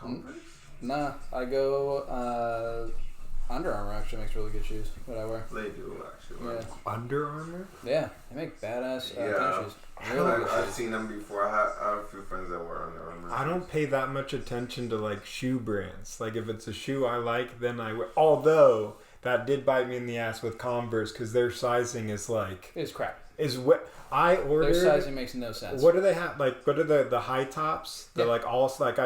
Converse? Nah, I go. Under Armour actually makes really good shoes. What I wear. They do actually. Yeah. Under Armour? Yeah, they make badass Yeah. tennis shoes. Really good I've shoes. seen them before. I have a few friends that wear Under Armour. I don't pay that much attention to like shoe brands. Like if it's a shoe I like, then I wear. Although that did bite me in the ass with Converse because their sizing is like It's crap. is what I ordered. Their sizing makes no sense. What do they have? Like, what are the high tops? They're like all like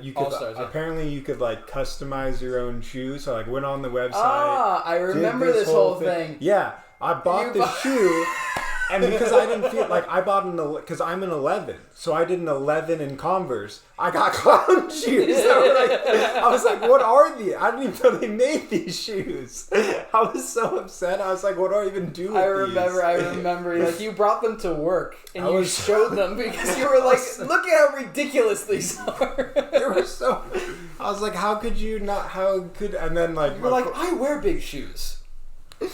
you could All-Stars, yeah. apparently you could like customize your own shoe. So like went on the website. Ah, I remember this whole thing. Yeah, I bought the shoe. And because I didn't feel like I bought because I'm an 11, so I did an 11 in Converse. I got clown shoes. I was like, what are these? I didn't even know they made these shoes. I was so upset. I was like, what do I even do with these? I remember. Like you brought them to work and you showed them because you were like, look at how ridiculous these are. They were so. I was like, how could you not? How could? And then like you were like, I wear big shoes,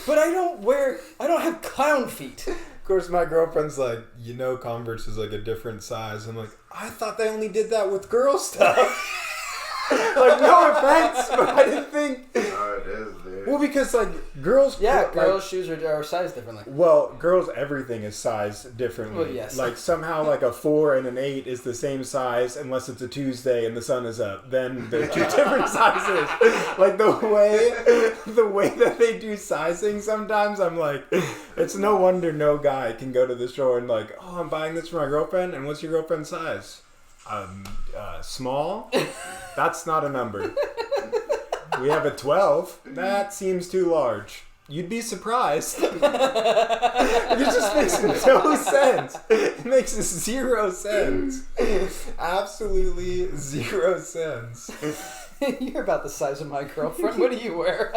but I don't have clown feet. Of course, my girlfriend's like, Converse is like a different size. I'm like, I thought they only did that with girl stuff. Like, no offense, but I didn't think. No, it is, dude. Well, because like girls. Girls' shoes are sized differently. Well, girls, everything is sized differently. Well, yes. Like somehow, like a 4 and an 8 is the same size unless it's a Tuesday and the sun is up. Then they're two different sizes. Like the way that they do sizing, sometimes I'm like, it's no wonder no guy can go to the store and like, oh, I'm buying this for my girlfriend. And what's your girlfriend's size? Small. That's not a number. We have a 12. That seems too large. You'd be surprised. It just makes no sense. It makes zero sense. Absolutely zero sense. You're about the size of my girlfriend. What do you wear?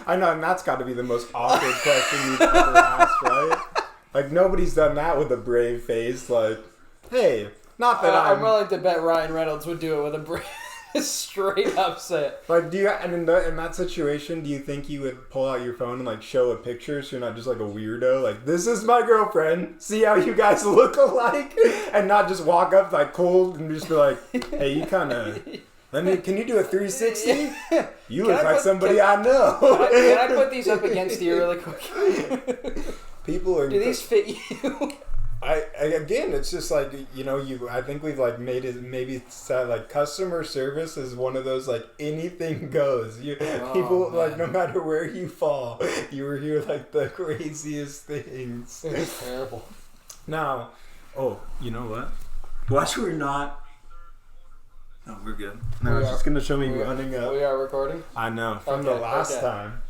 I know, and that's got to be the most awkward question you've ever asked, right? Like, nobody's done that with a brave face. Like, hey, not that I'm willing to bet Ryan Reynolds would do it with a brave straight upset. Like, do you, and in that situation, do you think you would pull out your phone and like show a picture so you're not just like a weirdo? Like, this is my girlfriend. See how you guys look alike, and not just walk up like cold and just be like, hey, you kind of. Can you do a 360? You look like somebody I know. Can I put these up against you really quick? People are. Do these fit you? Again, it's just like, I think we've like made it, maybe said like customer service is one of those like anything goes. People, like, no matter where you fall, you will hear like the craziest things. It's terrible. Now, you know what? Watch, we're not. Oh, we're good. No, it's just going to show me running up. We are recording? I know, from the last time.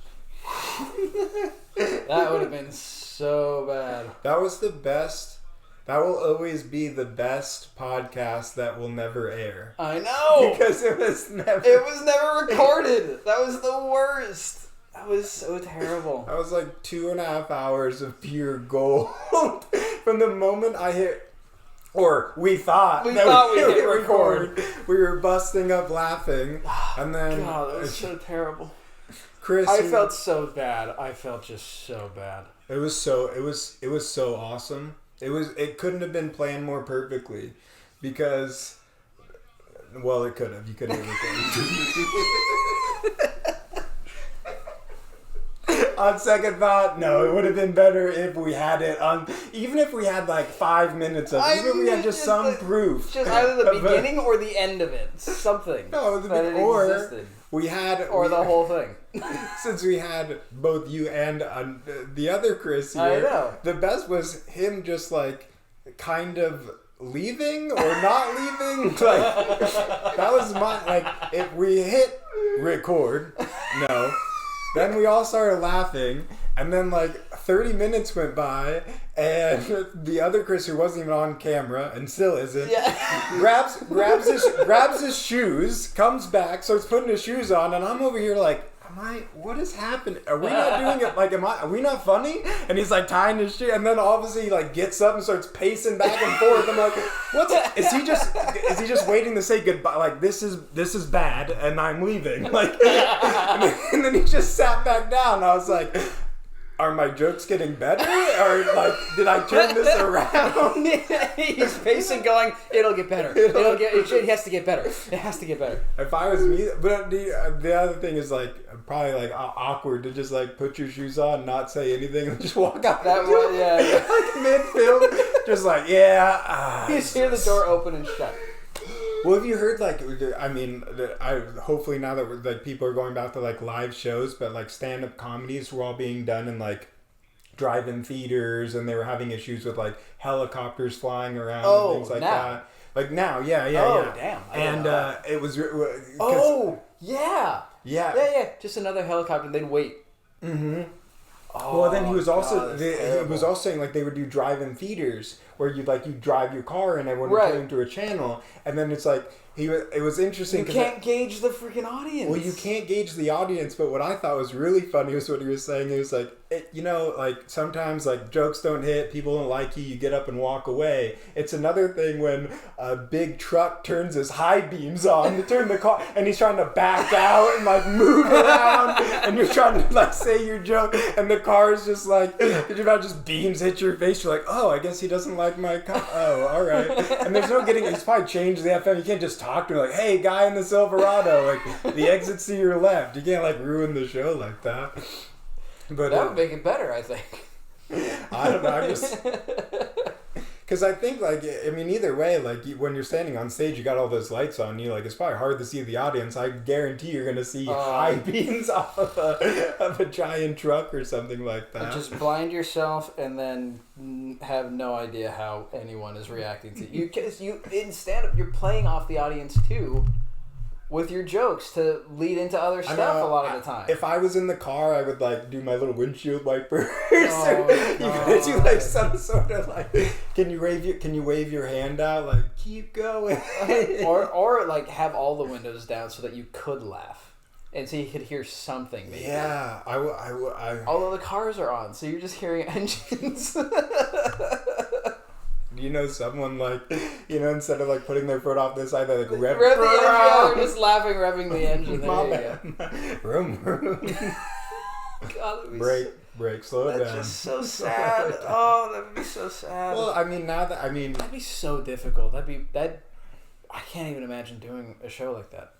That would have been so bad. That was the best. That will always be the best podcast that will never air. I know! Because it was never recorded! That was the worst! That was so terrible. That was like 2.5 hours of pure gold. From the moment I hit... Or we thought we hit record. We were busting up laughing. And then... God, that was so terrible. Chris... I felt so bad. I felt just so bad. It was so awesome. It couldn't have been planned more perfectly, because, well, it could have. You could have recorded. On second thought, no, it would have been better if we had it on. Even if we had like 5 minutes of it, even if we had just some proof. Just either the beginning or the end of it. Something. No, or existed. We had... Or the whole thing. Since we had both you and the other Chris here. I know. The best was him just like kind of leaving or not leaving. Like, that was my... Like, if we hit record, no. Then we all started laughing. And then like 30 minutes went by, and the other Chris, who wasn't even on camera and still isn't, grabs his shoes, comes back, starts putting his shoes on, and I'm over here like, what is happening? Are we not doing it? Like, are we not funny? And he's like tying his shoe, and then obviously he like gets up and starts pacing back and forth. I'm like, is he just waiting to say goodbye? Like, this is bad, and I'm leaving. Like, and then he just sat back down. I was like, are my jokes getting better? Or, like, did I turn this around? He's pacing going, it'll get better. It has to get better. It has to get better. If I was me, but the other thing is, like, probably, like, awkward to just, like, put your shoes on, not say anything, and just walk out. That was, yeah. Like, mid-film, just like, yeah. You just hear the door open and shut. Well, have you heard, like, I mean, hopefully now that like people are going back to like live shows, but like stand-up comedies were all being done in like drive-in theaters, and they were having issues with like helicopters flying around and things like that. Like now, yeah. Oh, damn. And it was. Yeah. Just another helicopter. They'd wait. Mm-hmm. Oh, well, then he was also he was also saying like they would do drive-in theaters where you drive your car and everyone would turn into a channel, and then it's like it was interesting. You can't gauge the freaking audience. Well, you can't gauge the audience, but what I thought was really funny was what he was saying. He was like, like sometimes like jokes don't hit, people don't like you get up and walk away. It's another thing when a big truck turns his high beams on to turn the car, and he's trying to back out and like move around, and you're trying to like say your joke, and the car is just like, just beams hit your face. You're like, oh, I guess he doesn't like my car. Oh, all right. And there's no getting. He's probably changed the FM. You can't just talk to him like, hey, guy in the Silverado, like the exit's to your left. You can't like ruin the show like that. But that would make it better, I think. I don't know. I just because I think like either way, like when you're standing on stage, you got all those lights on you. Like it's probably hard to see the audience. I guarantee you're gonna see high beams off of a giant truck or something like that. Just blind yourself and then have no idea how anyone is reacting to you. Because in stand-up, you're playing off the audience too. With your jokes to lead into other stuff a lot of the time. If I was in the car, I would like do my little windshield wipers. You could do like some sort of like, can you wave your hand out like keep going, or like have all the windows down so that you could laugh, and so you could hear something. Maybe. Yeah, I. Although the cars are on, so you're just hearing engines. Someone like, instead of like putting their foot off this side, they like rev the engine. Yeah, they're just laughing, revving the engine. Vroom. God, Break, slow it down. That's just so sad. Oh, that would be so sad. Well, that'd be so difficult. I can't even imagine doing a show like that.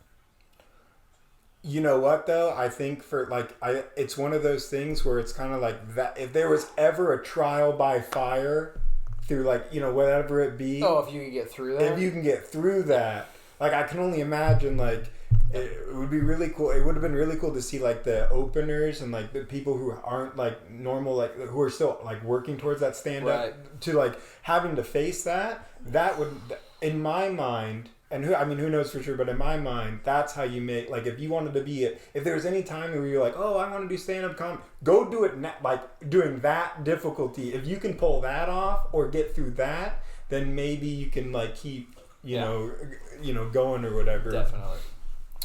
You know what though? I think it's one of those things where it's kind of like that. If there was ever a trial by fire. Through whatever it be. Oh, if you can get through that. If you can get through that, like I can only imagine, like it would be really cool. It would have been really cool to see like the openers and like the people who aren't like normal, like who are still like working towards that stand up to like having to face that. That would, in my mind. And who knows for sure, but in my mind, that's how you make, like, if you wanted to be if there was any time where you're like, oh, I want to do stand-up comedy, go do it, like, doing that difficulty. If you can pull that off or get through that, then maybe you can, like, keep, going or whatever. Definitely.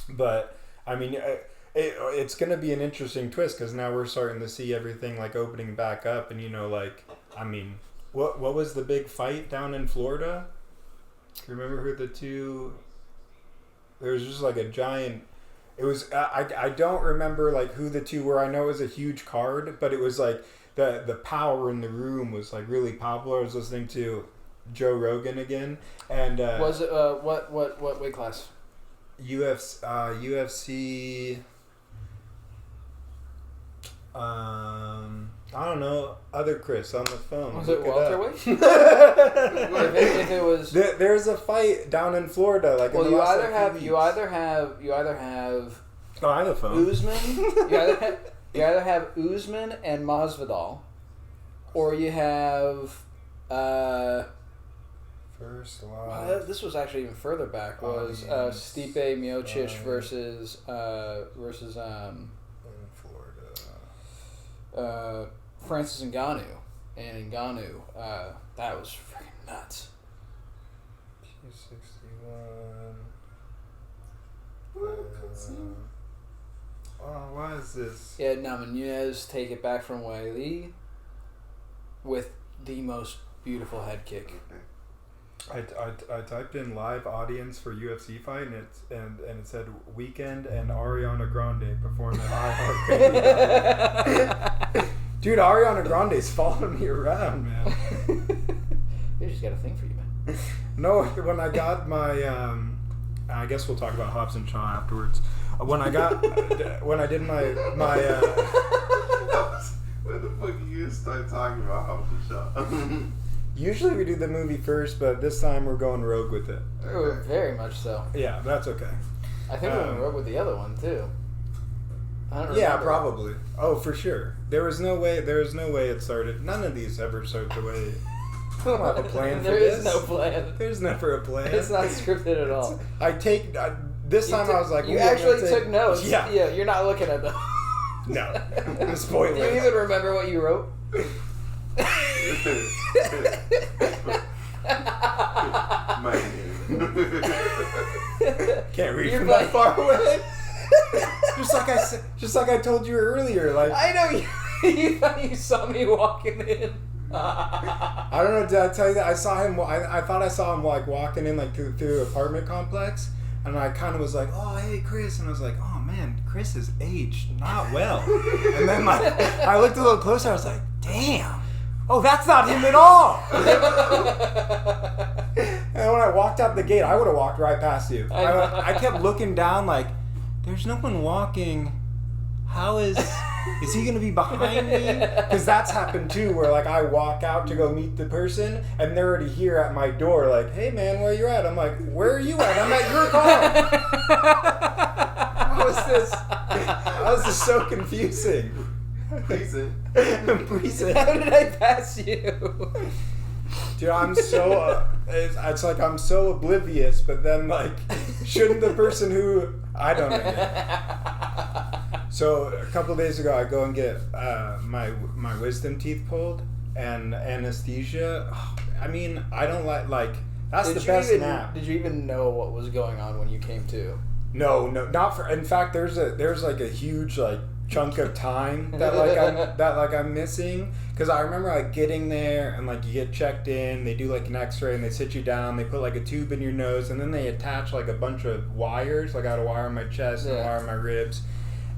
But, it's going to be an interesting twist, because now we're starting to see everything, like, opening back up, and, what was the big fight down in Florida? Remember who the two? There was just like a giant. It was I don't remember like who the two were. I know it was a huge card, but it was like the power in the room was like really popular. I was listening to Joe Rogan again, and was it what weight class? UFC. I don't know. Other Chris on the phone. Was it welterweight? if it was, there's a fight down in Florida. Like, well, you either have. Oh, I have a phone. Usman. you either have Usman and Masvidal, or you have. First live. This was actually even further back. Was Stipe Miocic versus in Florida. Francis Ngannou, and Ngannou, that was freaking nuts. 261. Why is this? Yeah, Nunez take it back from Weili with the most beautiful head kick. I typed in live audience for UFC fight, and it said Weeknd and Ariana Grande perform at iHeartRadio. Dude, Ariana Grande's following me around, man. She's got a thing for you, man. No, when I got my, I guess we'll talk about Hobbs and Shaw afterwards. When I did my, When the fuck you start talking about Hobbs and Shaw? usually we do the movie first, but this time we're going rogue with it. Oh, very much so. Yeah, that's okay. I think we went rogue with the other one too. I don't remember. Yeah, probably. Oh, for sure. There was no way it started. None of these ever start the way. I don't have a plan for There this. is no plan. There's never a plan. It's not scripted at all. This time I was like, you actually took notes. Yeah. Yeah, you're not looking at them. No. Do Spoiler. you even remember what you wrote? My Can't read You're from like- that far away. just like I told you earlier. Like I know you thought you saw me walking in. I don't know. Did I tell you that I saw him? I thought I saw him like walking in like through the apartment complex, and I kind of was like, "Oh, hey, Chris," and I was like, "Oh man, Chris has aged not well." And then I looked a little closer. I was like, "Damn, oh, that's not him at all." And when I walked out the gate, I would have walked right past you. I kept looking down like, "There's no one walking. How is he going to be behind me?" Because that's happened too, where like I walk out to go meet the person, and they're already here at my door. Like, "Hey man, where you at?" I'm like, "Where are you at?" I'm at your car. How is this so confusing? Present. How did I pass you? Dude, I'm so it's like I'm so oblivious, but then like shouldn't the person who I don't know. So a couple of days ago, I go and get my wisdom teeth pulled and anesthesia. I mean, I don't like that's the best nap. Did you even know what was going on when you came to? No, not for. In fact, there's like a huge like chunk of time that I'm missing, because I remember like getting there and like you get checked in, they do like an X-ray and they sit you down, they put like a tube in your nose, and then they attach like a bunch of wires. Like I got a wire on my chest and a wire on my ribs,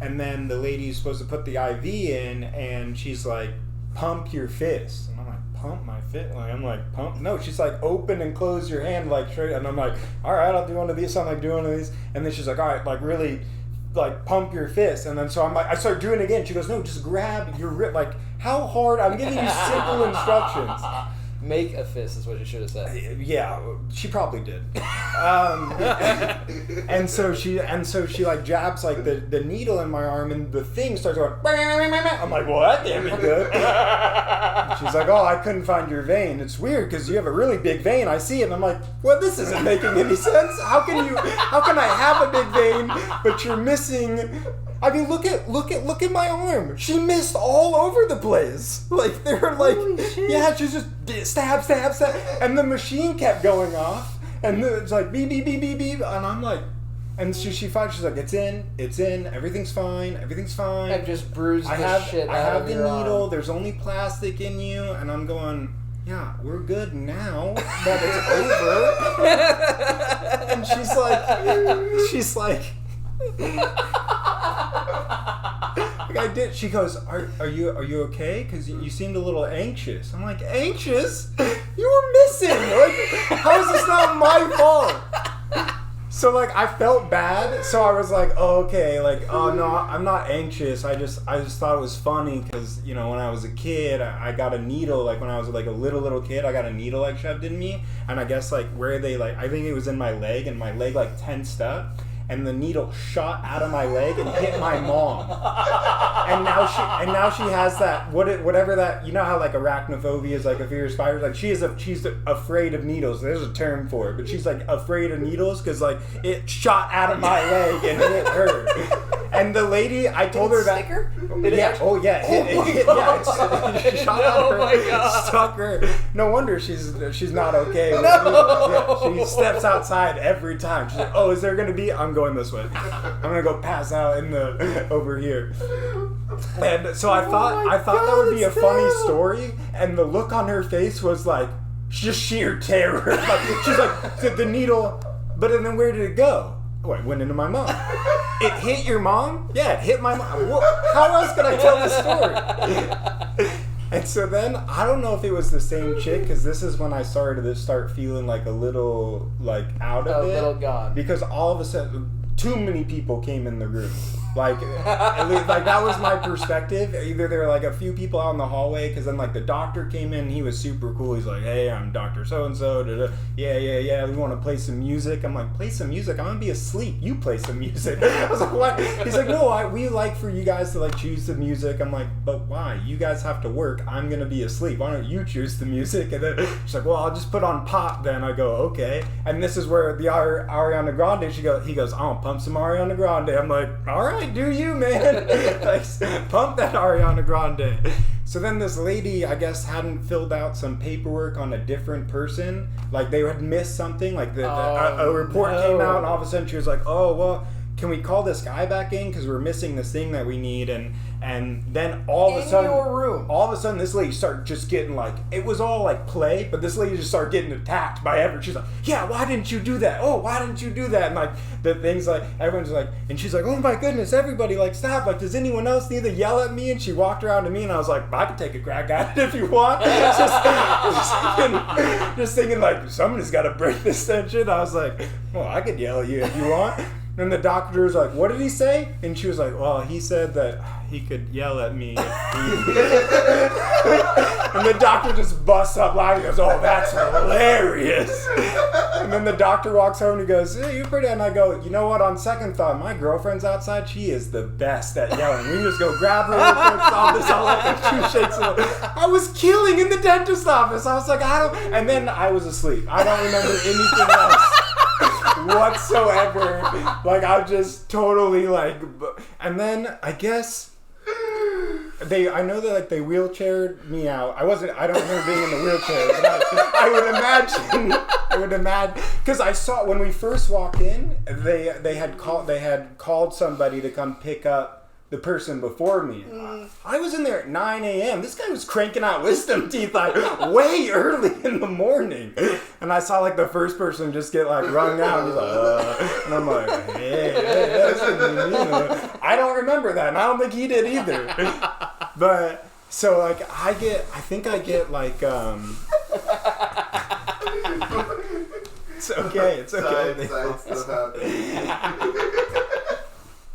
and then the lady's supposed to put the IV in, and she's like, "Pump your fist," and I'm like, "Pump my fist?" Like I'm like, "Pump?" No, she's like, "Open and close your hand like straight," and I'm like, "All right, I'll do one of these." So I'm like doing one of these, and then she's like, "All right, like really." Like pump your fist, and then so I'm like, I start doing it again. She goes, "No, just grab your wrist." Like, how hard? I'm giving you simple instructions. Make a fist is what you should have said. Yeah, she probably did. And so she like jabs like the needle in my arm, and the thing starts going. I'm like, "Well, that can't be good." And she's like, "Oh, I couldn't find your vein. It's weird because you have a really big vein. I see it." And I'm like, "Well, this isn't making any sense. How can I have a big vein, but you're missing?" I mean, look at my arm. She missed all over the place. Like they were like, yeah, she's just stab, and the machine kept going off, and it's like beep beep beep beep beep, and I'm like, and she finds, she's like, it's in, everything's fine. I've just bruised the shit out of your I have the needle. arm. There's only plastic in you, and I'm going, yeah, we're good now that it's over. And she's like. Like I did. She goes, "Are you okay? Because you seemed a little anxious." I'm like, "Anxious? You were missing. Like, how is this not my fault?" So like I felt bad. So I was like, "Oh, okay. Like, oh no, I'm not anxious. I just thought it was funny because when I was a kid, I got a needle. Like when I was like a little kid, I got a needle like shoved in me, and I guess like where they like I think it was in my leg, and my leg like tensed up. And the needle shot out of my leg and hit my mom. And now she has that whatever that, you know how like arachnophobia is like a fear of spiders. Like she's afraid of needles. There's a term for it, but she's like afraid of needles because like it shot out of my leg and hit her. And the lady, I told her that. Sticker? It shot out her. Oh my God. Stuck her. No wonder she's not okay. No. Yeah, she steps outside every time. She's like, "Oh, is there gonna be?" I'm going this way. I'm gonna go pass out in the over here. And so I thought that would be a funny story, and the look on her face was like just sheer terror. Like, she's like the needle, but then where did it go? Oh, it went into my mom. It hit your mom? Yeah, it hit my mom. How else could I tell the story? And so then, I don't know if it was the same chick, because this is when I started to start feeling like a little, like, out of it. A little gone. Because all of a sudden, too many people came in the room. Like, at least, like, that was my perspective. Either there were, like, a few people out in the hallway, because then, like, the doctor came in, he was super cool. He's like, hey, I'm Dr. So-and-so. Yeah, we want to play some music. I'm like, play some music? I'm going to be asleep. You play some music. I was like, what? He's like, no, we like for you guys to, like, choose the music. I'm like, but why? You guys have to work. I'm going to be asleep. Why don't you choose the music? And then she's like, well, I'll just put on pop then. I go, okay. And this is where the Ariana Grande, he goes, I'll pump some Ariana Grande. I'm like, all right, do you, man? Like, pump that Ariana Grande. So then this lady, I guess, hadn't filled out some paperwork on a different person. Like, they had missed something. Like, a report came out, and all of a sudden she was like, oh, well, can we call this guy back in? Because we're missing this thing that we need. And then all of a sudden, this lady started just getting, like, it was all, like, play, but this lady just started getting attacked by everyone. She's like, yeah, why didn't you do that? Oh, why didn't you do that? And, like, the things, like, everyone's like, and she's like, oh, my goodness, everybody, like, stop. Like, does anyone else need to yell at me? And she walked around to me, and I was like, I can take a crack at it if you want. Just thinking, like, somebody's got to break this tension. I was like, well, I could yell at you if you want. And the doctor was like, what did he say? And she was like, well, he said that he could yell at me. And the doctor just busts up laughing. He goes, oh, that's hilarious. And then the doctor walks home and he goes, hey, you're pretty. And I go, you know what? On second thought, my girlfriend's outside. She is the best at yelling. We can just go grab her real quick, solve this all up, and she shakes it. I was killing in the dentist office. I was like, and then I was asleep. I don't remember anything else whatsoever. Like, I'm just totally like, and then I guess I know that, like, they wheelchaired me out. I don't remember being in the wheelchair, but I would imagine, because I saw when we first walked in, they had called somebody to come pick up the person before me. I was in there at 9 a.m. This guy was cranking out wisdom teeth, like, way early in the morning. And I saw, like, the first person just get, like, wrung out. And he's like, and I'm like, hey, I don't remember that. And I don't think he did either. But, so, like, I think I get, like, it's okay. Side stuff happening.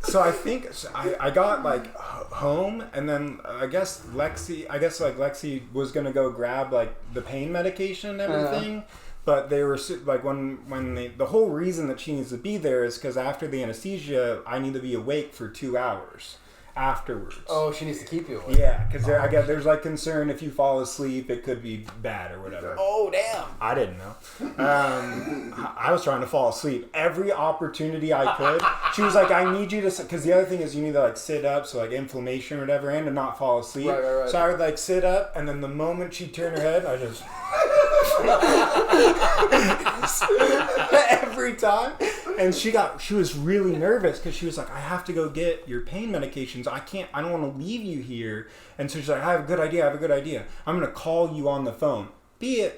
So I think I got, like, home, and then I guess Lexi was gonna go grab, like, the pain medication and everything, but they were like, the whole reason that she needs to be there is because after the anesthesia I need to be awake for 2 hours afterwards. Oh, she needs to keep you awake. Yeah, because I guess there's, like, concern if you fall asleep it could be bad or whatever. Oh, damn. I didn't know. I was trying to fall asleep every opportunity I could. She was like, I need you to, because the other thing is you need to, like, sit up, so, like, inflammation or whatever, and to not fall asleep. Right. So I would, like, sit up, and then the moment she turned her head, I just every time. And she was really nervous because she was like, I have to go get your pain medications. I don't want to leave you here. And so she's like, I have a good idea. I'm going to call you on the phone. I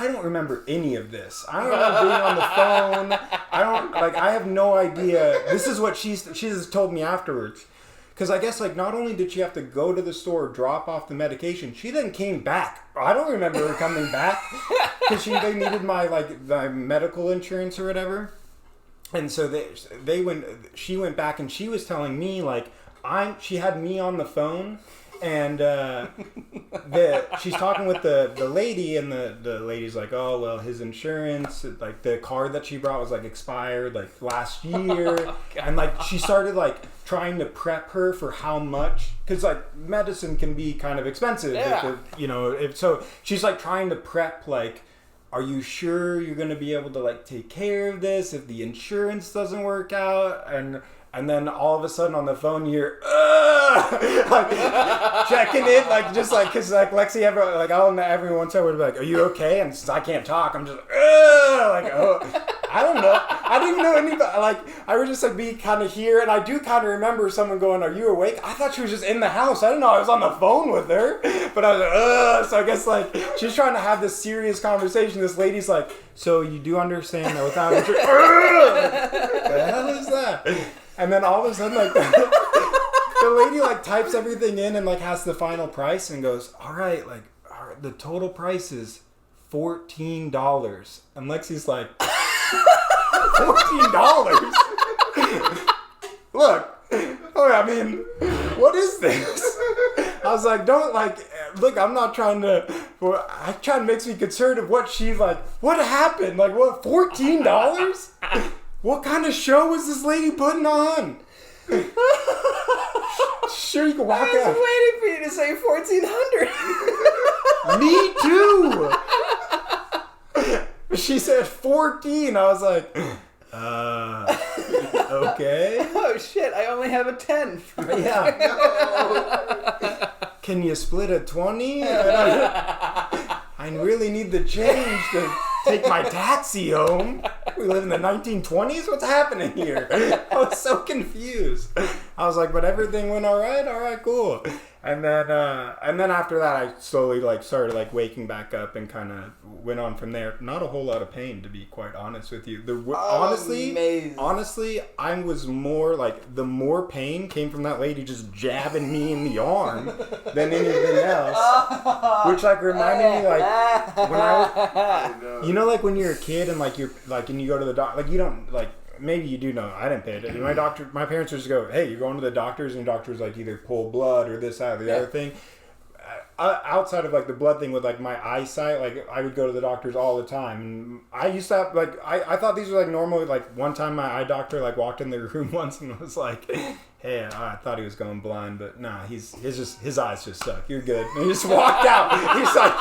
don't remember any of this. I don't remember being on the phone. I have no idea. This is what she just told me afterwards. Because I guess, like, not only did she have to go to the store, drop off the medication, she then came back. I don't remember her coming back because they needed my medical insurance or whatever. And so she went back and she was telling me, like, she had me on the phone. And she's talking with the lady, and the lady's like, oh, well, his insurance, like, the card that she brought was, like, expired, like, last year. Oh, and, like, she started, like, trying to prep her for how much, because, like, medicine can be kind of expensive. Yeah. So she's, like, trying to prep, like, are you sure you're going to be able to, like, take care of this if the insurance doesn't work out? And then all of a sudden on the phone you hear, like, checking it, like, just like, cause like Lexi every once I would be like, are you okay? And since I can't talk, I'm just, like, oh, I don't know. I didn't even know anybody, like, I would just, like, be kind of here, and I do kind of remember someone going, are you awake? I thought she was just in the house. I didn't know I was on the phone with her, but I was like, so I guess, like, she's trying to have this serious conversation. This lady's like, so you do understand that without insurance, what the hell is And then all of a sudden, like, the lady, like, types everything in and, like, has the final price and goes, all right, the total price is $14. And Lexi's like, $14? Look, I mean, what is this? I was like, look, I'm not trying to, I try to make me concerned of what she, like, what happened? Like, what, $14? What kind of show was this lady putting on? Sure, you can walk out. I was waiting for you to say 1,400. Me too. She said 14. I was like, okay. Oh shit! I only have a 10. Yeah. Can you split a 20? I really need the change to take my taxi home. We live in the 1920s? What's happening here? I was so confused. I was like, but everything went all right, cool. And then after that, I slowly, like, started, like, waking back up and kind of went on from there. Not a whole lot of pain, to be quite honest with you. Honestly, I was more, like, the more pain came from that lady just jabbing me in the arm than anything else. Which, like, reminded me, like, when you know, like, when you're a kid and, like, and you go to the doctor, like, you don't, like, maybe you do know. I didn't pay attention. My parents would just go, hey, you're going to the doctors, and doctors, like, either pull blood or this, that, or the other thing. Outside of, like, the blood thing with, like, my eyesight, like, I would go to the doctors all the time. And I used to have, like, I thought these were, like, normal. Like, one time my eye doctor, like, walked in the room once and was like, hey, I thought he was going blind, but nah, his eyes just suck. You're good. And he just walked out. He's like,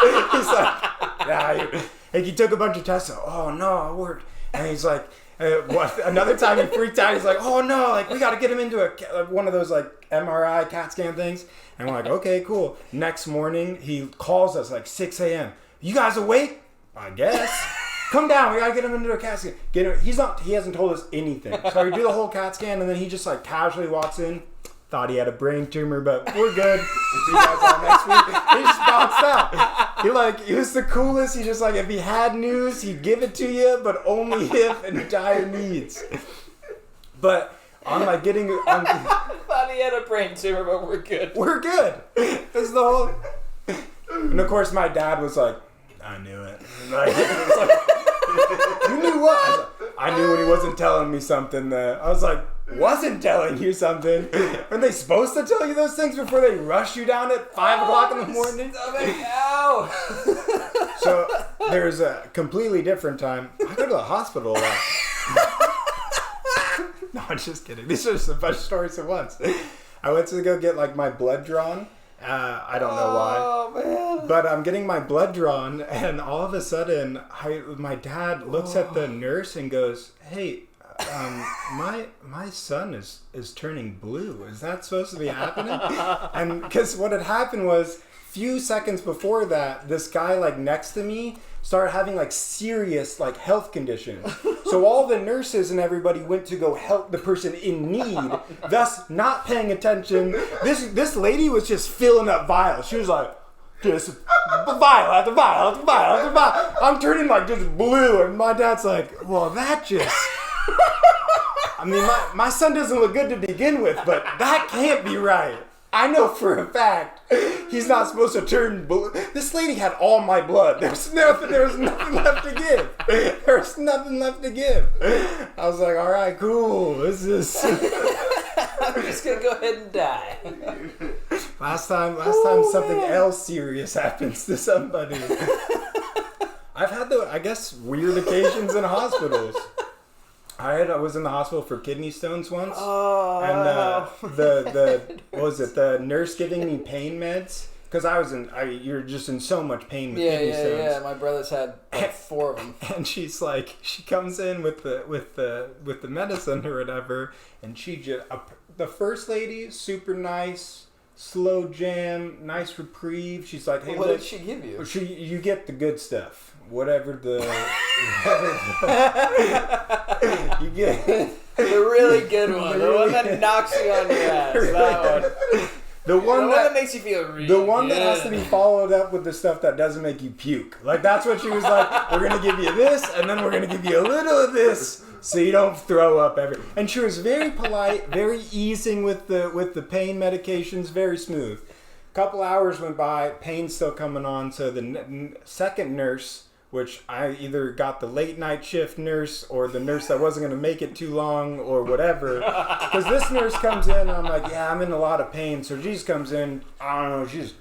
nah, like, he took a bunch of tests. Oh, no, it worked. And he's like, another time he freaked out. He's like, oh no, like, we got to get him into one of those, like, MRI CAT scan things. And we're like, okay, cool. Next morning, he calls us like 6 a.m. You guys awake? I guess. Come down. We got to get him into a CAT scan. He hasn't told us anything. So we do the whole CAT scan, and then he just, like, casually walks in. Thought he had a brain tumor, but we're good. See you guys all next week. He just bounced out. He was the coolest. He just, like, if he had news, he'd give it to you, but only if in dire needs. But on, like, Thought he had a brain tumor, but we're good. We're good. That's the whole. And of course, my dad was like, I knew it. Like, you knew what? I knew when he wasn't telling me something that I was like, wasn't telling you something. Are they supposed to tell you those things before they rush you down at 5 o'clock in the morning? Ow! So there's a completely different time. I go to the hospital a lot. No, I'm just kidding. These are just a bunch of stories at once. I went to go get, like, my blood drawn. I don't know why. Oh, man. But I'm getting my blood drawn, and all of a sudden, my dad looks at the nurse and goes, hey, my son is turning blue. Is that supposed to be happening? And because what had happened was, few seconds before that, this guy, like, next to me started having, like, serious, like, health conditions. So all the nurses and everybody went to go help the person in need, thus not paying attention. This lady was just filling up vials. She was like, just vial after vial after vial after vial. I'm turning, like, just blue, and my dad's like, well, that just... I mean, my son doesn't look good to begin with, but that can't be right. I know for a fact he's not supposed to turn blue. This lady had all my blood. There was nothing left to give. There was nothing left to give. I was like, all right, cool. This is... I'm just going to go ahead and die. Last time something else serious happens to somebody. I've had I guess, weird occasions in hospitals. I was in the hospital for kidney stones once, and the nurse giving me pain meds because you're just in so much pain with kidney stones. Yeah. My brother's had like 4 of them. And she's like, she comes in with the medicine or whatever, and she just the first lady, super nice. Slow jam, nice reprieve. She's like, hey, what did she give you? You get the good stuff. Whatever you get the really good one, the one that knocks you on your ass. That one. The one that makes you feel really the one good. that has to be followed up with the stuff that doesn't make you puke. Like, that's what she was like, we're gonna give you this, and then we're gonna give you a little of this, so you don't throw up and she was very polite, very easing with the pain medications, very smooth. Couple hours went by, pain's still coming on, so the second nurse, which I either got the late night shift nurse or the nurse that wasn't going to make it too long or whatever, because this nurse comes in and I'm like, yeah, I'm in a lot of pain, so she just comes in, I don't know, she just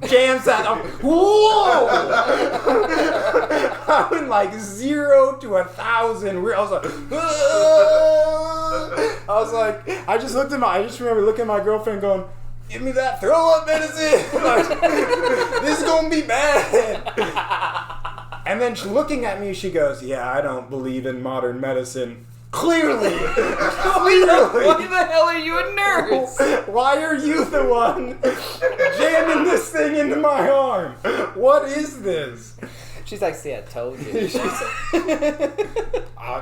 jams that. Whoa! I went like 0 to 1,000. I was like, I just remember looking at my girlfriend going, give me that throw up medicine. Like, this is gonna be bad. And then she looking at me, she goes, yeah, I don't believe in modern medicine. Clearly. Why the hell are you a nurse? Why are you the one jamming this thing into my arm? What is this? She's like, see, I told you.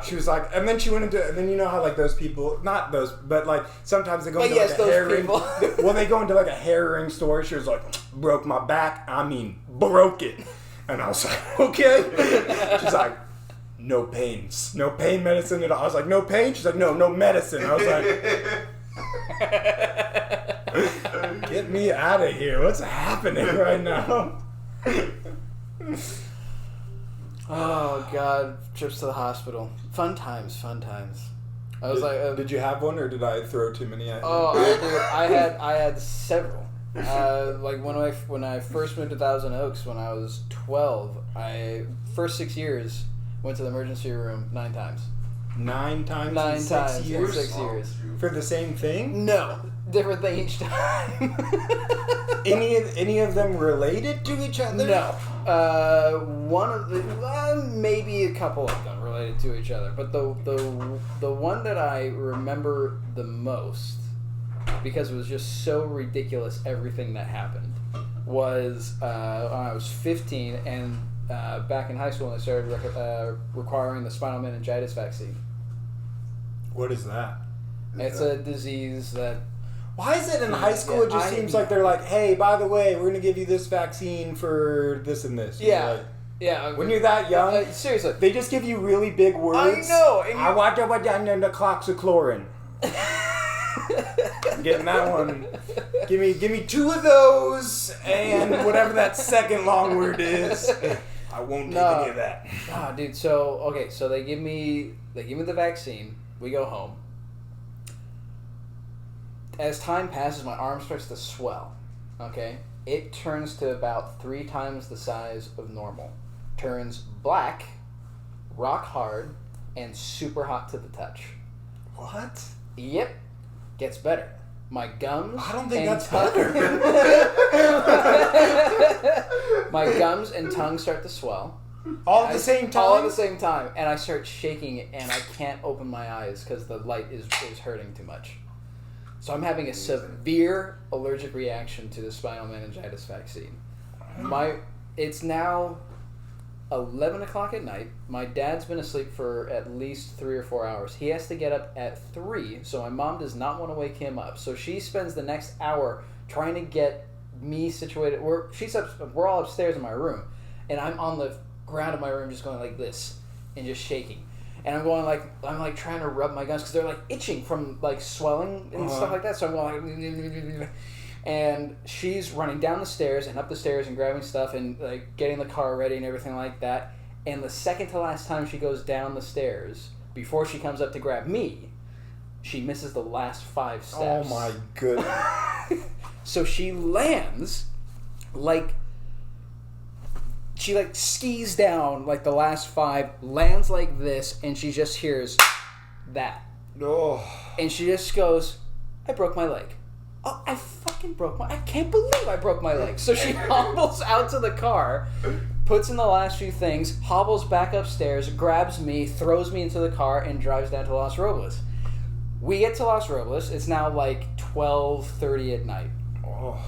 She was like, and then she went into, and then you know how like those people, not those, but like sometimes they go into like a hair ring. Well, they go into like a hair ring store. She was like, broke my back. I mean, broke it. And I was like, okay. She's like, no pain medicine at all. I was like, no pain? She's like, no medicine. I was like, get me out of here. What's happening right now? Oh, God. Trips to the hospital. Fun times. I was did you have one or did I throw too many at you? Oh, I had several. Like when I first moved to Thousand Oaks when I was 12, first 6 years went to the emergency room 9 times. 9 times? 9 in 6 times years? in 6 years. For the same thing? No, different thing each time. Any of them related to each other? No. One of the maybe a couple of them related to each other, but the one that I remember the most, because it was just so ridiculous everything that happened, was when I was 15 and back in high school when I started requiring the spinal meningitis vaccine. What is that? It's a disease that... Why is it in high school it just seems like they're like, hey, by the way, we're going to give you this vaccine for this and this. Yeah. Like, yeah. When you're that young, seriously. they just give you really big words. I know. I watch about down in the cloxiclorin. Getting that one. Give me 2 of those and whatever that second long word is. I won't take any of that. Ah, dude. So they give me the vaccine. We go home. As time passes, my arm starts to swell. Okay, it turns to about 3 times the size of normal. Turns black, rock hard, and super hot to the touch. What? Yep. Gets better. My gums. I don't think that's better. My gums and tongue start to swell. All at the same time? All at the same time. And I start shaking and I can't open my eyes because the light is hurting too much. So I'm having a severe allergic reaction to the spinal meningitis vaccine. It's now 11 o'clock at night. My dad's been asleep for at least 3 or 4 hours. He has to get up at 3, so my mom does not want to wake him up. So she spends the next hour trying to get me situated. We're all upstairs in my room, and I'm on the ground of my room just going like this and just shaking. And I'm like trying to rub my gums because they're like itching from like swelling and stuff like that. So I'm going like, and she's running down the stairs and up the stairs and grabbing stuff and like getting the car ready and everything like that. And the second to last time she goes down the stairs before she comes up to grab me, she misses the last 5 steps. Oh my goodness! So she lands like. She like skis down like the last 5, lands like this, and she just hears that. Oh. And she just goes, I broke my leg. Oh, I can't believe I broke my leg. So she hobbles out to the car, puts in the last few things, hobbles back upstairs, grabs me, throws me into the car, and drives down to Los Robles. We get to Los Robles. It's now like 12:30 at night. Oh.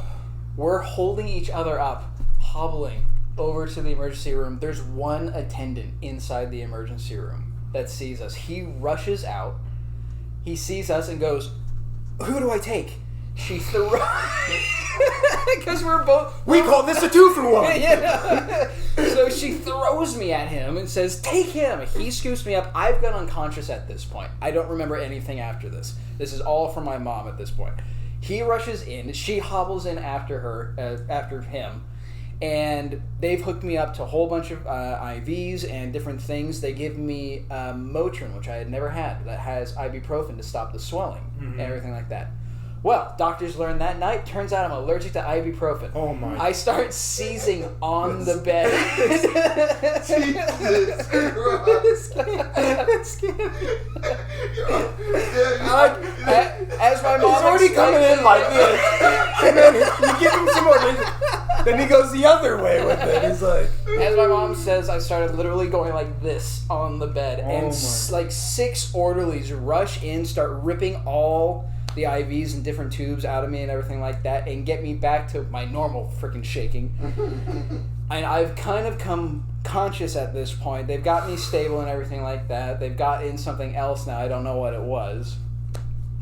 We're holding each other up, hobbling over to the emergency room. There's one attendant inside the emergency room that sees us. He rushes out. He sees us and goes, who do I take? She throws Because we're both... We call this a 2-for-1. Yeah. So she throws me at him and says, take him. He scoops me up. I've gone unconscious at this point. I don't remember anything after this. This is all from my mom at this point. He rushes in. She hobbles in after him. And they've hooked me up to a whole bunch of IVs and different things. They give me Motrin, which I had never had, that has ibuprofen to stop the swelling and everything like that. Well, doctors learned that night. Turns out I'm allergic to ibuprofen. Oh my! I start seizing on the bed. Jesus As my mom He's already coming in like this, and then you give him some more. Then he goes the other way with it. He's like, as my mom says, I started literally going like this on the bed, and like 6 orderlies rush in, start ripping all the IVs and different tubes out of me and everything like that, and get me back to my normal freaking shaking. And I've kind of come conscious at this point. They've got me stable and everything like that. They've got in something else now, I don't know what it was,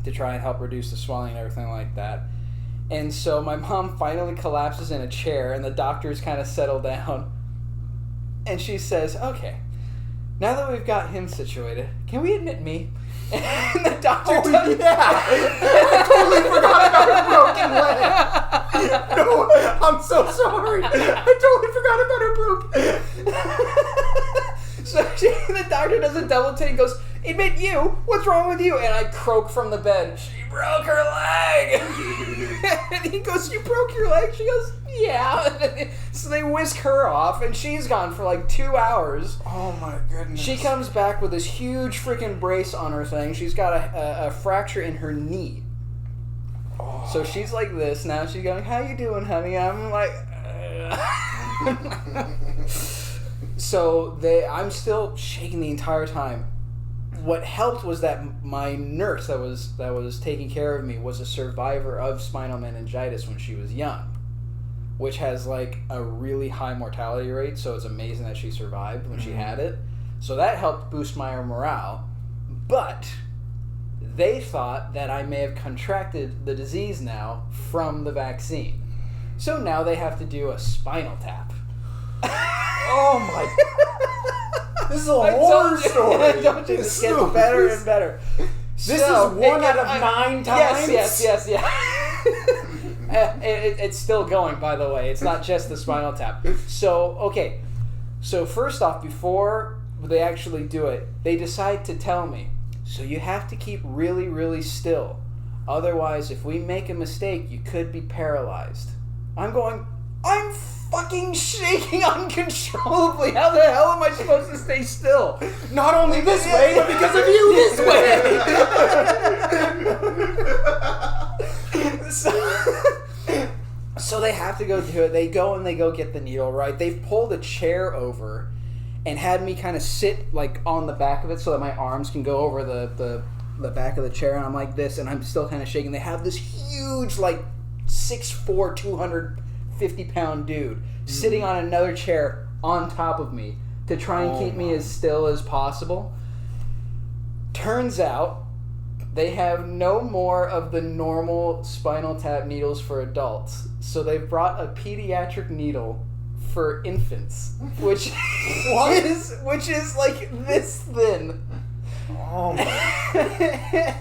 to try and help reduce the swelling and everything like that. And so my mom finally collapses in a chair, and the doctors kind of settle down. And she says, okay, now that we've got him situated, can we admit me? And the doctor I totally forgot about her broken leg. No, I'm so sorry. I totally forgot about her broken. So the doctor does a double take and goes, admit you? What's wrong with you? And I croak from the bed. She broke her leg. And he goes, you broke your leg? She goes, yeah. So they whisk her off, and she's gone for like 2 hours. Oh my goodness. She comes back with this huge freaking brace on her thing. She's got a fracture in her knee. Oh. So she's like this now. She's going, how you doing, honey? I'm like... So I'm still shaking the entire time. What helped was that my nurse that was taking care of me was a survivor of spinal meningitis when she was young, which has like a really high mortality rate, so it's amazing that she survived when she had it. So that helped boost my morale. But they thought that I may have contracted the disease now from the vaccine. So now they have to do a spinal tap. Oh my! This is a horror story. I told you, this gets better and better. This is 1 out of 9 times. Yes. It's still going, by the way. It's not just the spinal tap. So, okay. So first off, before they actually do it, they decide to tell me, so you have to keep really, really still. Otherwise, if we make a mistake, you could be paralyzed. I'm fucking shaking uncontrollably. How the hell am I supposed to stay still? Not only this way, but because of you this way. So they have to go do it. They go get the needle, right? They've pulled a chair over and had me kind of sit like on the back of it so that my arms can go over the back of the chair, and I'm like this, and I'm still kind of shaking. They have this huge, like 6'4", 250-pound dude sitting on another chair on top of me to try and keep me as still as possible. Turns out they have no more of the normal spinal tap needles for adults, so they've brought a pediatric needle for infants, which is like this thin. Oh my!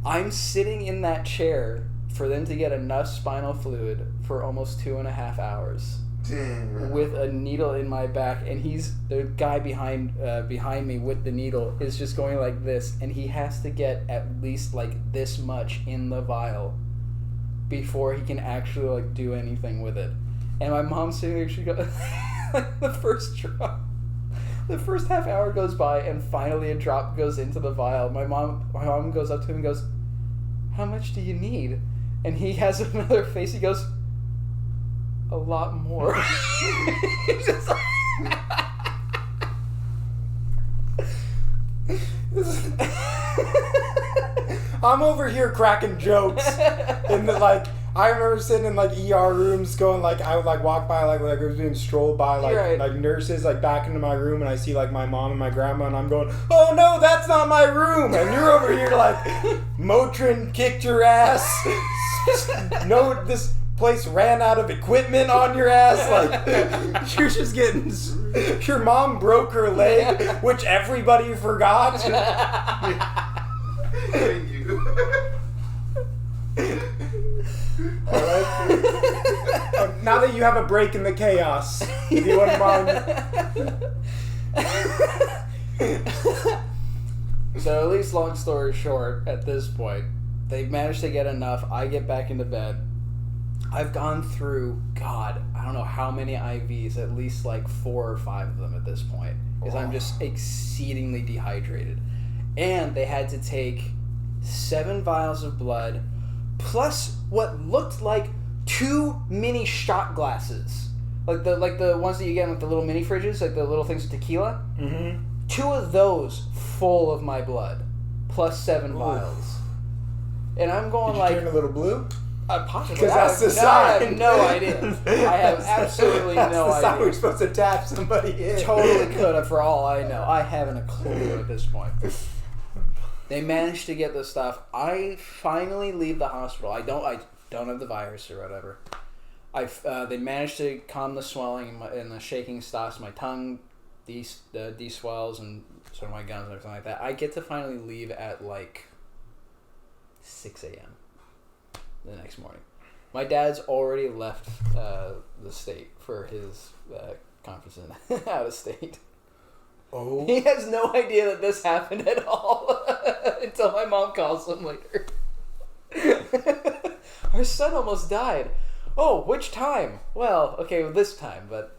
I'm sitting in that chair for them to get enough spinal fluid for almost 2.5 hours. Damn. With a needle in my back, and the guy behind me with the needle is just going like this, and he has to get at least like this much in the vial before he can actually like do anything with it. And my mom's sitting there, she goes, like the first half hour goes by, and finally a drop goes into the vial. My mom goes up to him and goes, how much do you need? And he has another face. He goes, a lot more. He's just like... I'm over here cracking jokes, and I remember sitting in like ER rooms going like I would like walk by like I was being strolled by like nurses like back into my room and I see like my mom and my grandma and I'm going, oh no, that's not my room, and you're over here like Motrin kicked your ass. No, this place ran out of equipment on your ass. Like you're just getting. Your mom broke her leg, which everybody forgot. Alright. Now that you have a break in the chaos, if you wouldn't mind. So at least long story short, at this point, they've managed to get enough. I get back into bed. I've gone through, God, I don't know how many IVs, at least like 4 or 5 of them at this point, because I'm just exceedingly dehydrated. And they had to take 7 vials of blood, plus what looked like 2 mini shot glasses, like the ones that you get in like the little mini fridges, like the little things with tequila. Mm-hmm. 2 of those full of my blood, plus 7 vials. And I'm going Did you turn a little blue? Possibly. Because that's the sign. I have no idea. I have absolutely no idea. That's the sign we're supposed to tap somebody in. Totally could have, for all I know. I haven't a clue at this point. They managed to get the stuff. I finally leave the hospital. I don't have the virus or whatever. They managed to calm the swelling and the shaking stops. My tongue de-swells and sort of my gums and everything like that. I get to finally leave at like 6 a.m. the next morning. My dad's already left the state for his conference out of state. Oh. He has no idea that this happened at all until my mom calls him later. Our son almost died. Oh, which time? Well, okay, this time, but...